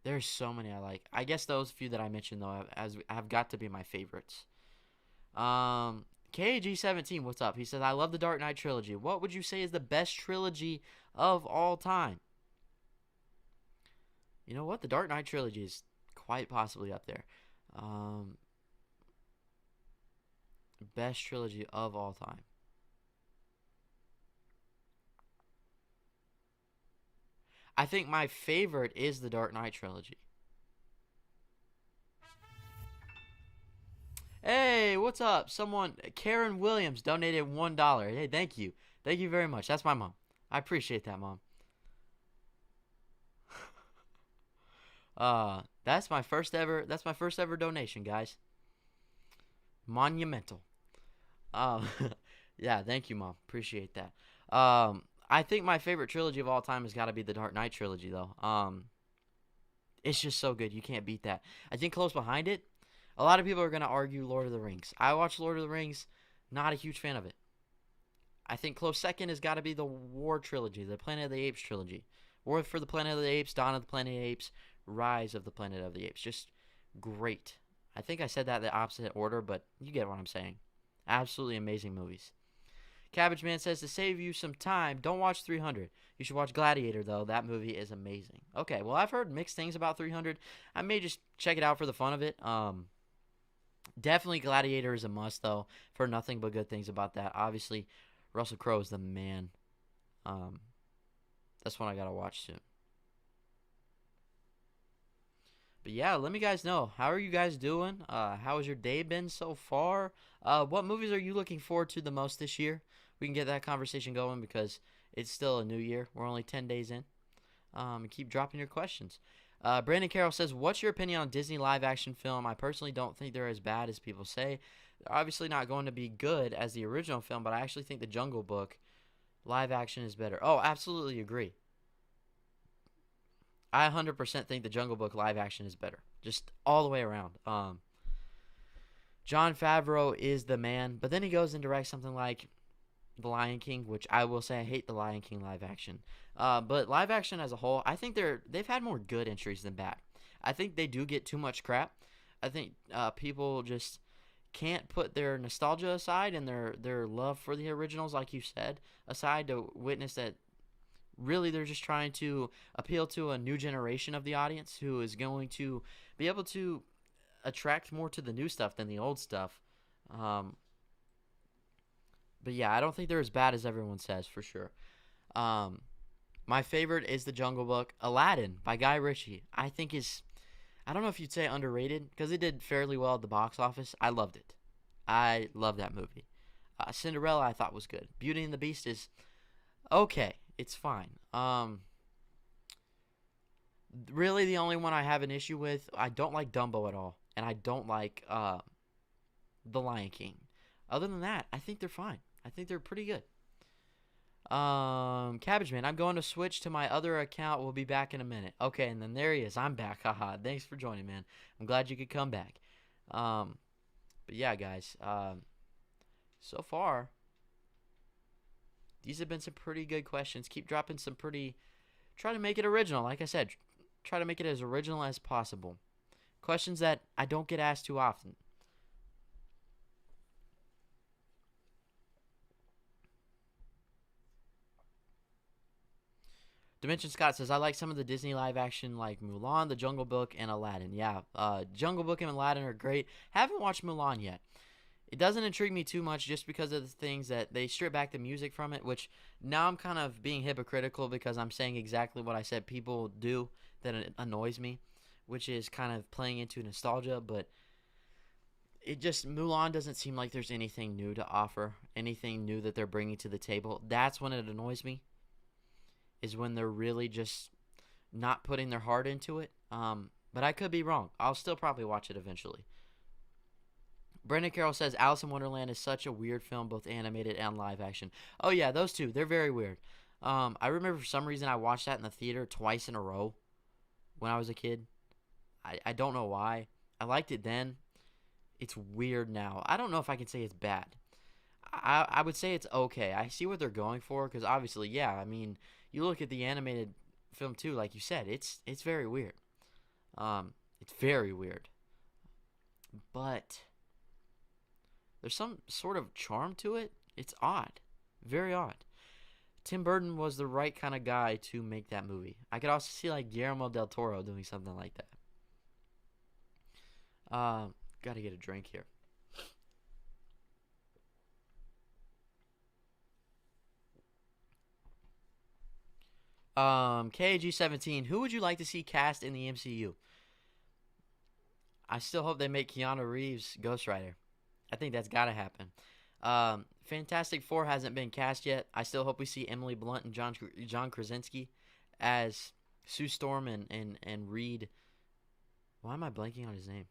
There's so many I like. I guess those few that I mentioned, though, have got to be my favorites. KG17, what's up? He says, I love the Dark Knight trilogy. What would you say is the best trilogy of all time? You know what? The Dark Knight trilogy is quite possibly up there. Best trilogy of all time. I think my favorite is the Dark Knight trilogy. Hey, what's up? Jaren Williams donated $1. Hey, thank you. Thank you very much. That's my mom. I appreciate that, Mom. That's my first ever donation, guys. Monumental. Yeah, thank you, Mom. Appreciate that. I think my favorite trilogy of all time has got to be the Dark Knight trilogy, though. It's just so good. You can't beat that. I think close behind it, a lot of people are going to argue Lord of the Rings. I watched Lord of the Rings, not a huge fan of it. I think close second has got to be the War trilogy, the Planet of the Apes trilogy. War for the Planet of the Apes, Dawn of the Planet of the Apes, Rise of the Planet of the Apes. Just great. I think I said that in the opposite order, but you get what I'm saying. Absolutely amazing movies. Cabbage Man says, to save you some time, don't watch 300. You should watch Gladiator, though. That movie is amazing. Okay, well, I've heard mixed things about 300. I may just check it out for the fun of it. Definitely Gladiator is a must, though. I've heard nothing but good things about that. Obviously, Russell Crowe is the man. That's one I got to watch soon. But yeah, let me guys know. How are you guys doing? How has your day been so far? What movies are you looking forward to the most this year? We can get that conversation going because it's still a new year. We're only 10 days in. And keep dropping your questions. Brandon Carroll says, what's your opinion on Disney live action film? I personally don't think they're as bad as people say. They're obviously not going to be good as the original film, but I actually think the Jungle Book live action is better. Oh, absolutely agree. I 100% think the Jungle Book live action is better. Just all the way around. Jon Favreau is the man, but then he goes and directs something like The Lion King, which I will say I hate The Lion King live action. But live action as a whole, I think they've had more good entries than bad. I think they do get too much crap. I think people just can't put their nostalgia aside and their love for the originals, like you said, aside to witness that really they're just trying to appeal to a new generation of the audience who is going to be able to attract more to the new stuff than the old stuff. But yeah, I don't think they're as bad as everyone says, for sure. My favorite is The Jungle Book. Aladdin by Guy Ritchie, I think is, I don't know if you'd say underrated, because it did fairly well at the box office. I loved it. I love that movie. Cinderella I thought was good. Beauty and the Beast is okay. It's fine. Really the only one I have an issue with, I don't like Dumbo at all. And I don't like The Lion King. Other than that, I think they're fine. I think they're pretty good. Cabbage Man, I'm going to switch to my other account. We'll be back in a minute. Okay, and then there he is. I'm back. Haha. Thanks for joining, man. I'm glad you could come back. But yeah, guys. So far, these have been some pretty good questions. Keep dropping some pretty. Try to make it original. Like I said, try to make it as original as possible. Questions that I don't get asked too often. Dimension Scott says, I like some of the Disney live action like Mulan, The Jungle Book, and Aladdin. Yeah, Jungle Book and Aladdin are great. Haven't watched Mulan yet. It doesn't intrigue me too much just because of the things that they strip back the music from it, which now I'm kind of being hypocritical because I'm saying exactly what I said people do that annoys me, which is kind of playing into nostalgia, but it just, Mulan doesn't seem like there's anything new to offer, anything new that they're bringing to the table. That's when it annoys me, is when they're really just not putting their heart into it. But I could be wrong. I'll still probably watch it eventually. Brendan Carroll says, Alice in Wonderland is such a weird film, both animated and live action. Oh yeah, those two, they're very weird. I remember for some reason I watched that in the theater twice in a row when I was a kid. I don't know why. I liked it then. It's weird now. I don't know if I can say it's bad. I would say it's okay. I see what they're going for, because obviously, yeah, I mean, you look at the animated film too, like you said, it's very weird. It's very weird. But there's some sort of charm to it. It's odd. Very odd. Tim Burton was the right kind of guy to make that movie. I could also see like Guillermo del Toro doing something like that. Gotta get a drink here. KG17, who would you like to see cast in the MCU? I still hope they make Keanu Reeves Ghost Rider. I think that's got to happen. Fantastic Four hasn't been cast yet. I still hope we see Emily Blunt and John Krasinski as Sue Storm and Reed. Why am I blanking on his name?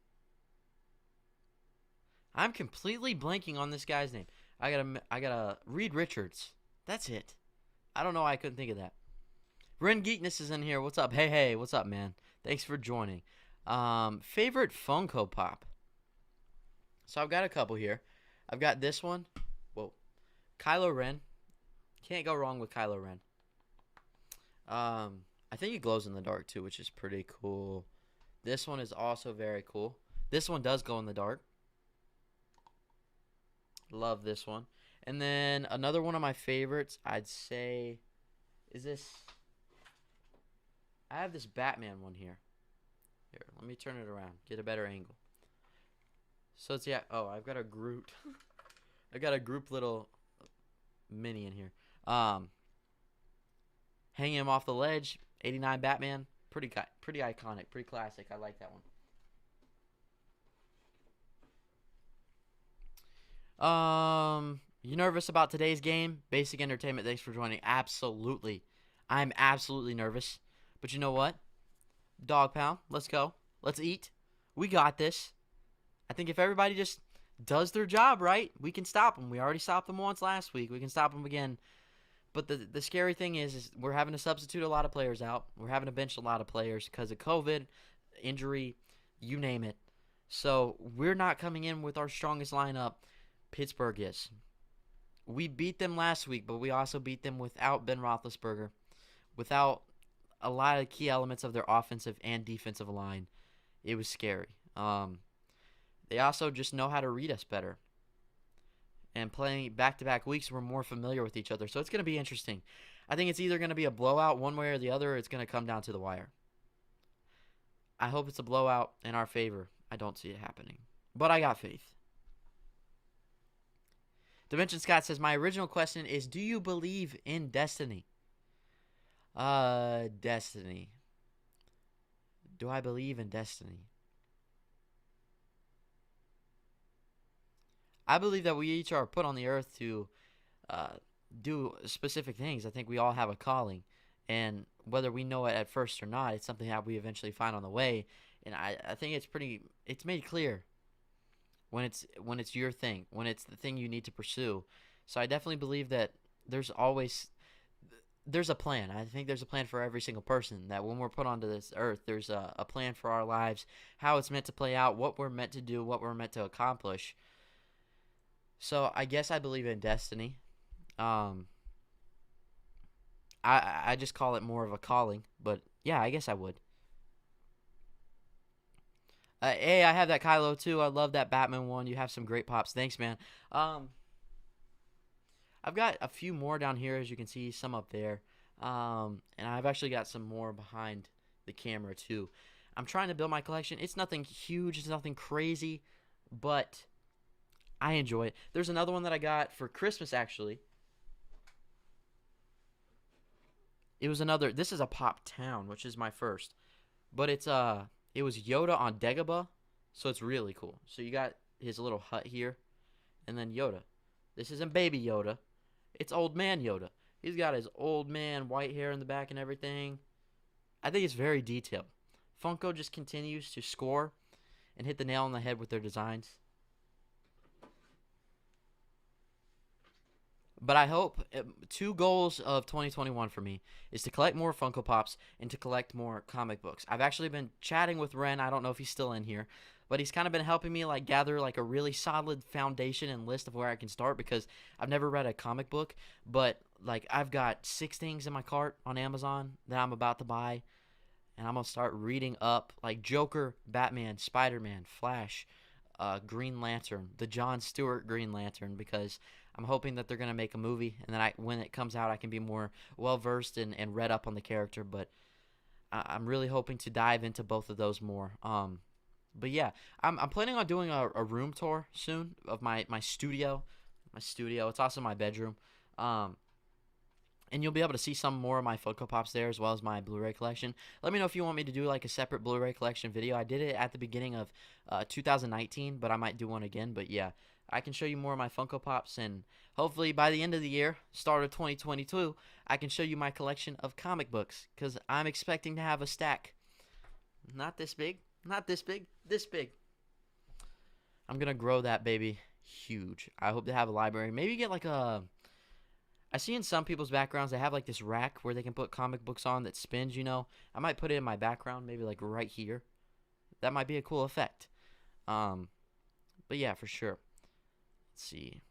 I'm completely blanking on this guy's name. I gotta Reed Richards. That's it. I don't know why I couldn't think of that. Ren Geekness is in here. What's up? Hey, what's up, man? Thanks for joining. Favorite Funko Pop. So I've got a couple here. I've got this one. Whoa. Kylo Ren. Can't go wrong with Kylo Ren. I think he glows in the dark too, which is pretty cool. This one is also very cool. This one does glow in the dark. Love this one. And then another one of my favorites, I'd say, is this. I have this Batman one here. Here, let me turn it around. Get a better angle. So it's, yeah. Oh, I've got a Groot. I got a Groot little mini in here. Hanging him off the ledge. 89 Batman. Pretty iconic. Pretty classic. I like that one. You nervous about today's game? Basic Entertainment, thanks for joining. Absolutely. I'm absolutely nervous. But you know what? Dog pound. Let's go. Let's eat. We got this. I think if everybody just does their job right, we can stop them. We already stopped them once last week. We can stop them again. But the scary thing is we're having to substitute a lot of players out. We're having to bench a lot of players because of COVID, injury, you name it. So we're not coming in with our strongest lineup. Pittsburgh is. We beat them last week, but we also beat them without Ben Roethlisberger, without a lot of key elements of their offensive and defensive line. It was scary. They also just know how to read us better. And playing back-to-back weeks, we're more familiar with each other. So it's going to be interesting. I think it's either going to be a blowout one way or the other, or it's going to come down to the wire. I hope it's a blowout in our favor. I don't see it happening. But I got faith. Dimension Scott says, my original question is, do you believe in destiny? Destiny. Do I believe in destiny? I believe that we each are put on the earth to do specific things. I think we all have a calling. And whether we know it at first or not, it's something that we eventually find on the way. And I think it's made clear when it's your thing, when it's the thing you need to pursue. So I definitely believe that there's a plan. I think there's a plan for every single person, that when we're put onto this earth, there's a plan for our lives, how it's meant to play out, what we're meant to do, what we're meant to accomplish. So I guess I believe in destiny. I just call it more of a calling, but yeah, I guess I would. Hey, I have that Kylo too. I love that Batman one. You have some great pops. Thanks, man. I've got a few more down here, as you can see, some up there. And I've actually got some more behind the camera too. I'm trying to build my collection. It's nothing huge. It's nothing crazy, but I enjoy it. There's another one that I got for Christmas, actually. This is a Pop Town, which is my first. But it was Yoda on Dagobah, so it's really cool. So you got his little hut here, and then Yoda. This isn't baby Yoda. It's old man Yoda. He's got his old man white hair in the back and everything. I think it's very detailed. Funko just continues to score and hit the nail on the head with their designs. But I hope two goals of 2021 for me is to collect more Funko Pops and to collect more comic books. I've actually been chatting with Ren. I don't know if he's still in here, but he's kind of been helping me gather a really solid foundation and list of where I can start, because I've never read a comic book, but I've got 6 things in my cart on Amazon that I'm about to buy, and I'm going to start reading up Joker, Batman, Spiderman, Flash, Green Lantern, the Jon Stewart Green Lantern, because I'm hoping that they're going to make a movie, and then when it comes out, I can be more well-versed and read up on the character, but I'm really hoping to dive into both of those more. But yeah, I'm planning on doing a room tour soon of my studio. It's also my bedroom. And you'll be able to see some more of my Funko Pops there, as well as my Blu-ray collection. Let me know if you want me to do a separate Blu-ray collection video. I did it at the beginning of 2019, but I might do one again. But yeah, I can show you more of my Funko Pops, and hopefully by the end of the year, start of 2022, I can show you my collection of comic books, because I'm expecting to have a stack. Not this big, not this big, this big. I'm going to grow that baby huge. I hope to have a library. Maybe get I see in some people's backgrounds, they have this rack where they can put comic books on that spins, I might put it in my background, maybe right here. That might be a cool effect. But yeah, for sure. Let's see.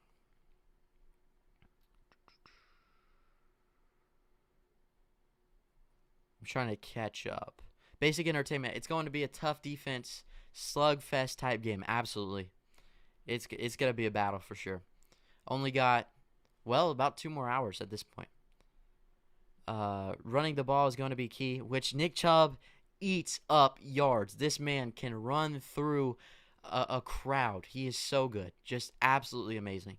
I'm trying to catch up. Basic entertainment. It's going to be a tough defense, slugfest type game. Absolutely. It's going to be a battle for sure. Only got, about 2 more hours at this point. Running the ball is going to be key, which Nick Chubb eats up yards. This man can run through a crowd. He is so good. Just absolutely amazing.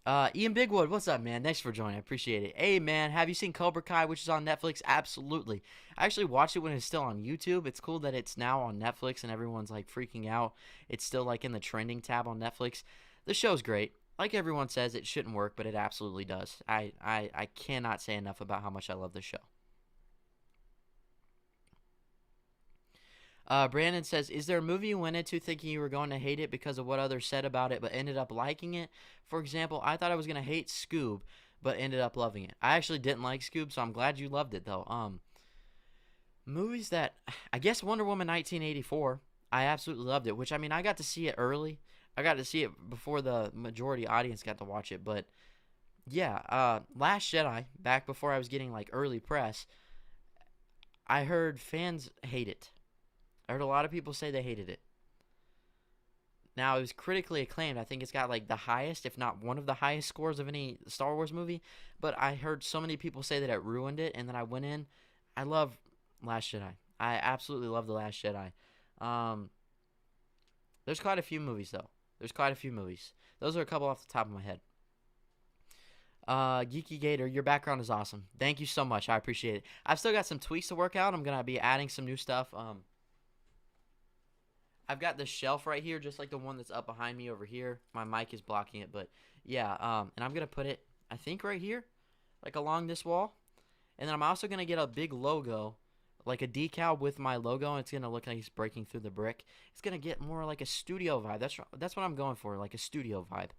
Ian Bigwood, what's up, man? Thanks for joining. I appreciate it. Hey, man, have you seen Cobra Kai, which is on Netflix? Absolutely. I actually watched it when it's still on YouTube. It's cool that it's now on Netflix and everyone's freaking out. It's still in the trending tab on Netflix. The show's great. Like everyone says, it shouldn't work, but it absolutely does. I cannot say enough about how much I love this show. Brandon says, is there a movie you went into thinking you were going to hate it because of what others said about it, but ended up liking it? For example, I thought I was going to hate Scoob, but ended up loving it. I actually didn't like Scoob, so I'm glad you loved it, though. Movies that, I guess Wonder Woman 1984, I absolutely loved it, which, I mean, I got to see it early. I got to see it before the majority audience got to watch it, but yeah, Last Jedi, back before I was getting, like, early press, I heard fans hate it. I heard a lot of people say they hated it. Now, it was critically acclaimed. I think it's got like the highest, if not one of the highest scores of any Star Wars movie. But I heard so many people say that it ruined it. And then I went in. I love Last Jedi. I absolutely love The Last Jedi. Um, there's quite a few movies, though. There's quite a few movies. Those are a couple off the top of my head. Geeky Gator, your background is awesome. Thank you so much. I appreciate it. I've still got some tweaks to work out. I'm going to be adding some new stuff. I've got this shelf right here, just like the one that's up behind me over here. My mic is blocking it, but yeah. And I'm going to put it, I think, right here, like along this wall. And then I'm also going to get a big logo, like a decal with my logo, and it's going to look like it's breaking through the brick. It's going to get more like a studio vibe. That's what I'm going for, like a studio vibe.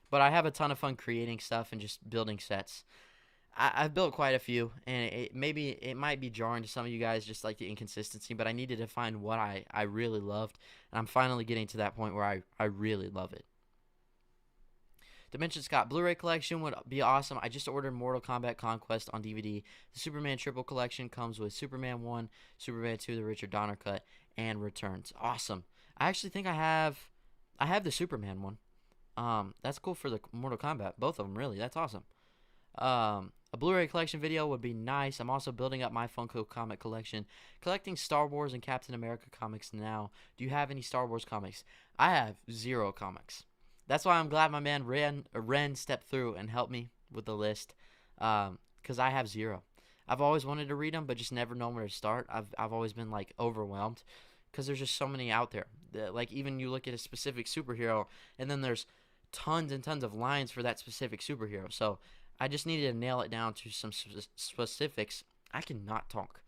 But I have a ton of fun creating stuff and just building sets. I've built quite a few, and it might be jarring to some of you guys, just like the inconsistency, but I needed to find what I really loved, and I'm finally getting to that point where I really love it. Dimension Scott, Blu-ray collection would be awesome. I just ordered Mortal Kombat Conquest on DVD. The Superman Triple Collection comes with Superman 1, Superman 2, the Richard Donner cut, and Returns. Awesome. I actually think I have the Superman one. That's cool for the Mortal Kombat. Both of them, really. That's awesome. A Blu-ray collection video would be nice. I'm also building up my Funko comic collection, collecting Star Wars and Captain America comics now. Do you have any Star Wars comics? I have 0 comics. That's why I'm glad my man Ren stepped through and helped me with the list, because I have 0. I've always wanted to read them, but just never known where to start. I've always been like overwhelmed because there's just so many out there. Like even you look at a specific superhero, and then there's tons and tons of lines for that specific superhero. So I just needed to nail it down to some specifics. I cannot talk.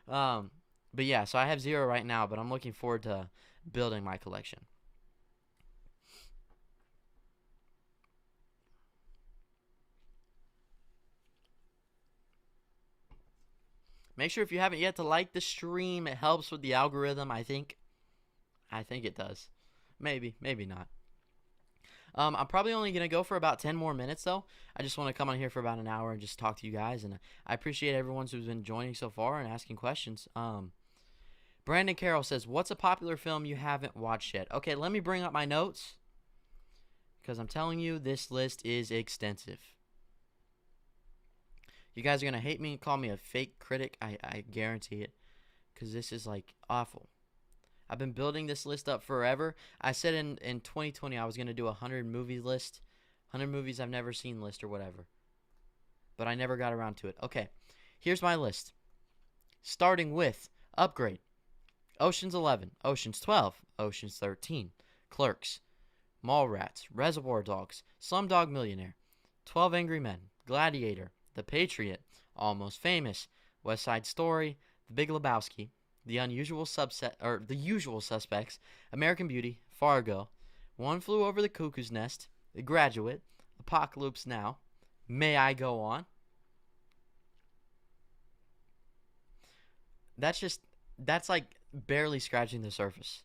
But yeah, so I have 0 right now, but I'm looking forward to building my collection. Make sure if you haven't yet to like the stream. It helps with the algorithm, I think. I think it does. Maybe, maybe not. I'm probably only going to go for about 10 more minutes, though. I just want to come on here for about an hour and just talk to you guys. And I appreciate everyone who's been joining so far and asking questions. Brandon Carroll says, what's a popular film you haven't watched yet? Okay, let me bring up my notes, because I'm telling you, this list is extensive. You guys are going to hate me and call me a fake critic. I guarantee it, because this is, like, awful. I've been building this list up forever. I said in 2020 I was going to do a 100 movie list. 100 movies I've never seen list or whatever. But I never got around to it. Okay, here's my list. Starting with Upgrade, Ocean's 11, Ocean's 12, Ocean's 13, Clerks, Mallrats, Reservoir Dogs, Slumdog Millionaire, 12 Angry Men, Gladiator, The Patriot, Almost Famous, West Side Story, The Big Lebowski, The Usual Suspects, American Beauty, Fargo, One Flew Over the Cuckoo's Nest, The Graduate, Apocalypse Now, May I Go On. That's like barely scratching the surface.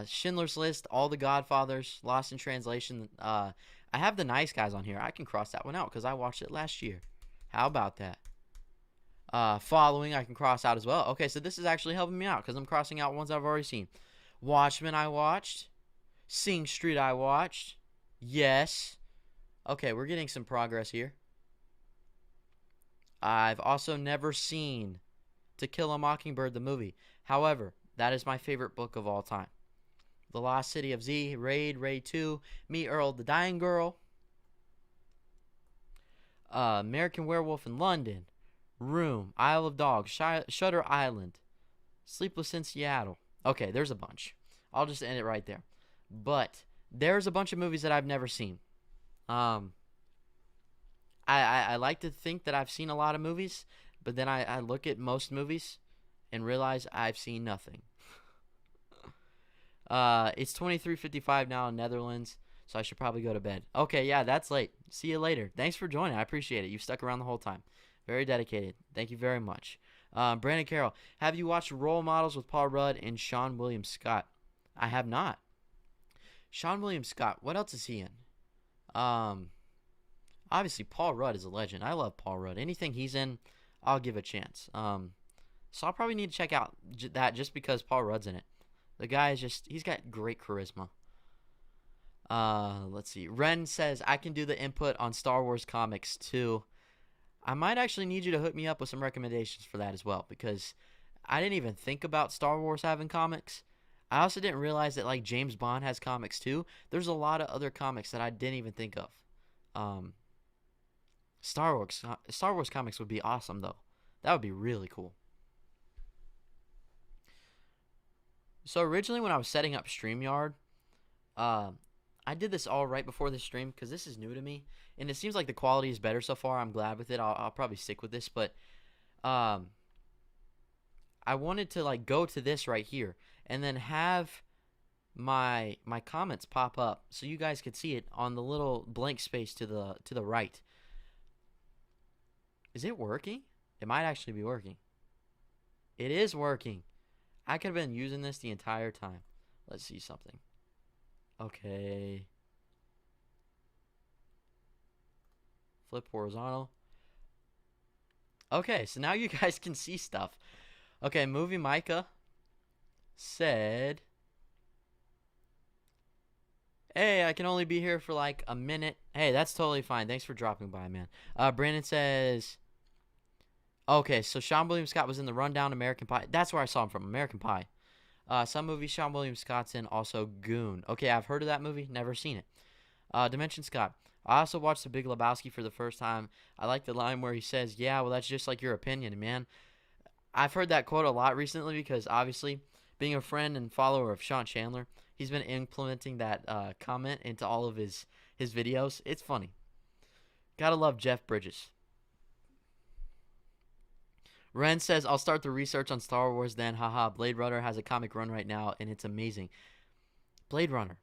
Schindler's List, All the Godfathers, Lost in Translation. I have The Nice Guys on here. I can cross that one out because I watched it last year. How about that? Following, I can cross out as well. Okay, so this is actually helping me out because I'm crossing out ones I've already seen. Watchmen, I watched. Sing Street, I watched. Yes. Okay, we're getting some progress here. I've also never seen To Kill a Mockingbird, the movie. However, that is my favorite book of all time. The Lost City of Z, Raid 2, Me, Earl, The Dying Girl, American Werewolf in London, Room, Isle of Dogs, Shutter Island, Sleepless in Seattle. Okay, there's a bunch. I'll just end it right there. But there's a bunch of movies that I've never seen. I I like to think that I've seen a lot of movies, but then I look at most movies and realize I've seen nothing. It's 23:55 now in Netherlands, so I should probably go to bed. Okay, yeah, that's late. See you later. Thanks for joining. I appreciate it. You've stuck around the whole time. Very dedicated. Thank you very much. Brandon Carroll, have you watched Role Models with Paul Rudd and Sean William Scott? I have not. Sean William Scott, what else is he in? Um, Obviously Paul Rudd is a legend. I love Paul Rudd. Anything he's in, I'll give a chance. So I'll probably need to check out that just because Paul Rudd's in it. The guy is he's got great charisma. Let's see. Ren says, I can do the input on Star Wars comics too. I might actually need you to hook me up with some recommendations for that as well, because I didn't even think about Star Wars having comics. I also didn't realize that like James Bond has comics too. There's a lot of other comics that I didn't even think of. Um, Star Wars comics would be awesome though. That would be really cool. So originally when I was setting up StreamYard, uh, I did this all right before the stream because this is new to me, and it seems like the quality is better so far. I'm glad with it. I'll probably stick with this, but um, I wanted to like go to this right here and then have my comments pop up so you guys could see it on the little blank space to the right. Is it working? It might actually be working. It is working. I could have been using this the entire time. Let's see something. Okay. Flip horizontal. Okay, so now you guys can see stuff. Okay, Movie Micah said, hey, I can only be here for like a minute. Hey, that's totally fine. Thanks for dropping by, man. Brandon says, okay, so Sean William Scott was in the Rundown, American Pie. That's where I saw him from, American Pie. Some movies Sean William Scott's in, also Goon. Okay, I've heard of that movie, never seen it. Dimension Scott. I also watched The Big Lebowski for the first time. I like the line where he says, yeah, well, that's just like your opinion, man. I've heard that quote a lot recently because obviously, being a friend and follower of Sean Chandler, he's been implementing that comment into all of his videos. It's funny. Gotta love Jeff Bridges. Ren says, I'll start the research on Star Wars then. Haha, Blade Runner has a comic run right now, and it's amazing. Blade Runner.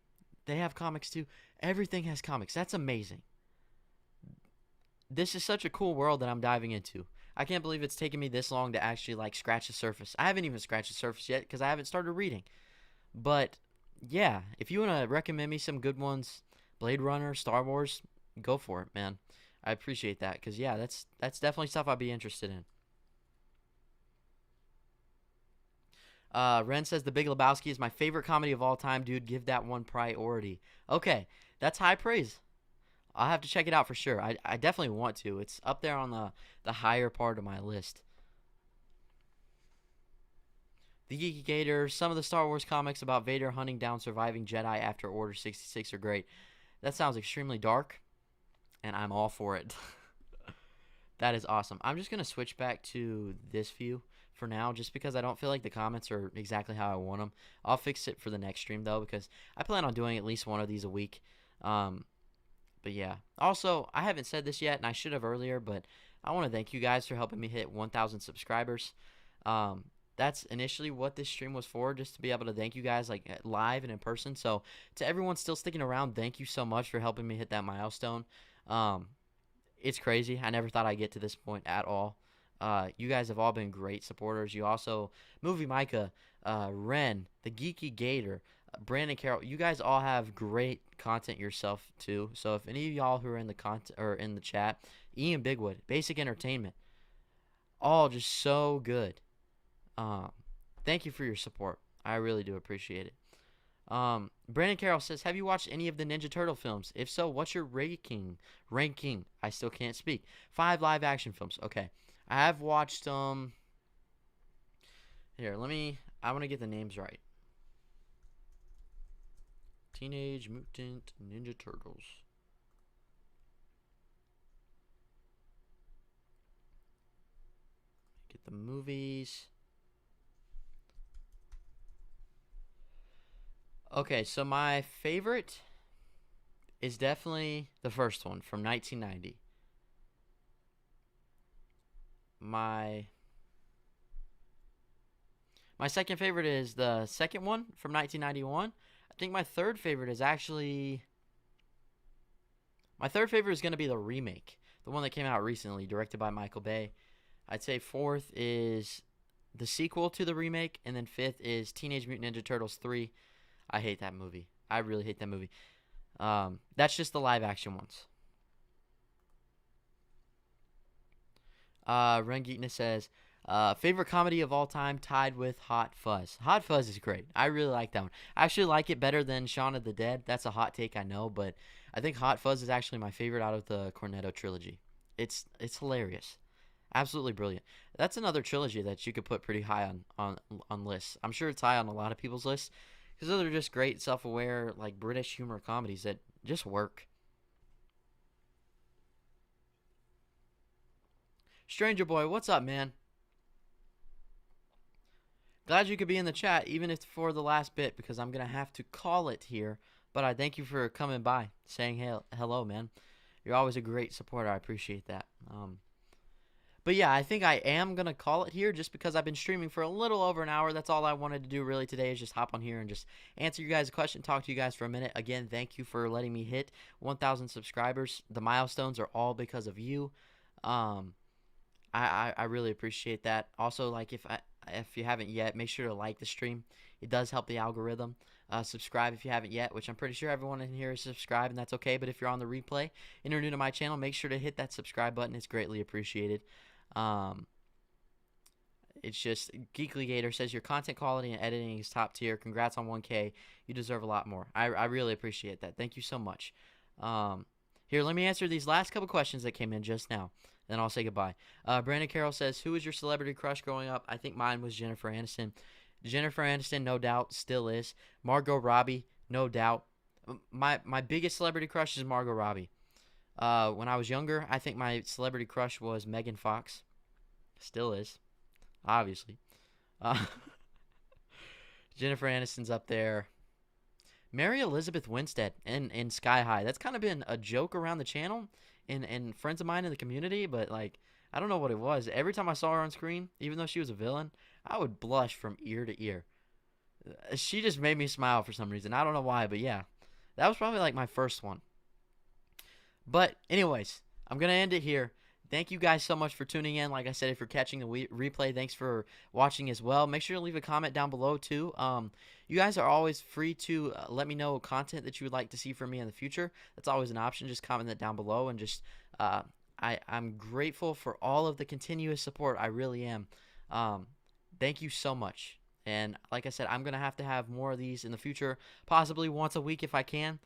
They have comics too. Everything has comics. That's amazing. This is such a cool world that I'm diving into. I can't believe it's taken me this long to actually like scratch the surface. I haven't even scratched the surface yet because I haven't started reading. But yeah, if you want to recommend me some good ones, Blade Runner, Star Wars, go for it, man. I appreciate that because yeah, that's definitely stuff I'd be interested in. Ren says The Big Lebowski is my favorite comedy of all time, dude. Give that one priority. Okay, that's high praise. I'll have to check it out for sure. I definitely want to. It's up there on the higher part of my list. The Geeky Gator. Some of the Star Wars comics about Vader hunting down surviving Jedi after Order 66 are great. That sounds extremely dark, and I'm all for it. That is awesome. I'm just going to switch back to this view for now just because I don't feel like the comments are exactly how I want them. I'll fix it for the next stream, though, because I plan on doing at least one of these a week. But yeah. Also, I haven't said this yet, and I should have earlier, but I want to thank you guys for helping me hit 1,000 subscribers. That's initially what this stream was for, just to be able to thank you guys like live and in person. So to everyone still sticking around, thank you so much for helping me hit that milestone. It's crazy. I never thought I'd get to this point at all. You guys have all been great supporters. You also, Movie Micah, Ren, the Geeky Gator, Brandon Carroll, you guys all have great content yourself too. So if any of y'all who are in the content or in the chat, Ian Bigwood, Basic Entertainment, all just so good. Thank you for your support. I really do appreciate it. Brandon Carroll says, have you watched any of the Ninja Turtle films? If so, what's your ranking? I still can't speak. 5 live action films. Okay. I have watched here, I want to get the names right. Teenage Mutant Ninja Turtles. Get the movies. Okay, so my favorite is definitely the first one from 1990. my second favorite is the second one from 1991. I think my third favorite is actually going to be the remake, the one that came out recently, directed by Michael Bay. I'd say fourth is the sequel to the remake, and then fifth is Teenage Mutant Ninja Turtles 3. I hate that movie. I really hate that movie. That's just the live action ones. Ren Geekness says, favorite comedy of all time, tied with Hot Fuzz. Hot Fuzz is great. I really like that one. I actually like it better than Shaun of the Dead. That's a hot take, I know, but I think Hot Fuzz is actually my favorite out of the Cornetto trilogy. It's hilarious. Absolutely brilliant. That's another trilogy that you could put pretty high on lists. I'm sure it's high on a lot of people's lists because those are just great, self-aware, like British humor comedies that just work. Stranger Boy, what's up, man? Glad you could be in the chat, even if for the last bit, because I'm going to have to call it here. But I thank you for coming by, saying hello, man. You're always a great supporter. I appreciate that. But yeah, I think I am going to call it here just because I've been streaming for a little over an hour. That's all I wanted to do really today is just hop on here and just answer you guys a question, talk to you guys for a minute. Again, thank you for letting me hit 1,000 subscribers. The milestones are all because of you. I really appreciate that. Also, like if you haven't yet, make sure to like the stream. It does help the algorithm. Subscribe if you haven't yet, which I'm pretty sure everyone in here is subscribed, and that's okay. But if you're on the replay and you're new to my channel, make sure to hit that subscribe button. It's greatly appreciated. It's just Geekly Gator says your content quality and editing is top tier. Congrats on 1K. You deserve a lot more. I really appreciate that. Thank you so much. Here, let me answer these last couple questions that came in just now. Then I'll say goodbye. Brandon Carroll says, who was your celebrity crush growing up? I think mine was Jennifer Aniston. Jennifer Aniston, no doubt, still is. Margot Robbie, no doubt. My biggest celebrity crush is Margot Robbie. When I was younger, I think my celebrity crush was Megan Fox. Still is, obviously. Jennifer Aniston's up there. Mary Elizabeth Winstead in Sky High. That's kind of been a joke around the channel and friends of mine in the community, but like I don't know what it was. Every time I saw her on screen, even though she was a villain, I would blush from ear to ear. She just made me smile for some reason. I don't know why, but yeah. That was probably like my first one. But anyways, I'm going to end it here. Thank you guys so much for tuning in. Like I said, if you're catching the replay, thanks for watching as well. Make sure to leave a comment down below too. You guys are always free to let me know content that you would like to see from me in the future. That's always an option. Just comment that down below. And just I'm grateful for all of the continuous support. I really am. Thank you so much. And like I said, I'm going to have more of these in the future, possibly once a week if I can.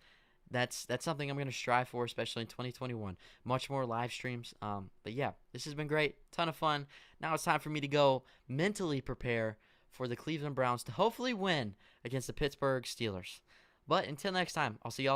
That's something I'm going to strive for, especially in 2021. Much more live streams. But yeah, this has been great. Ton of fun. Now it's time for me to go mentally prepare for the Cleveland Browns to hopefully win against the Pittsburgh Steelers. But until next time, I'll see y'all.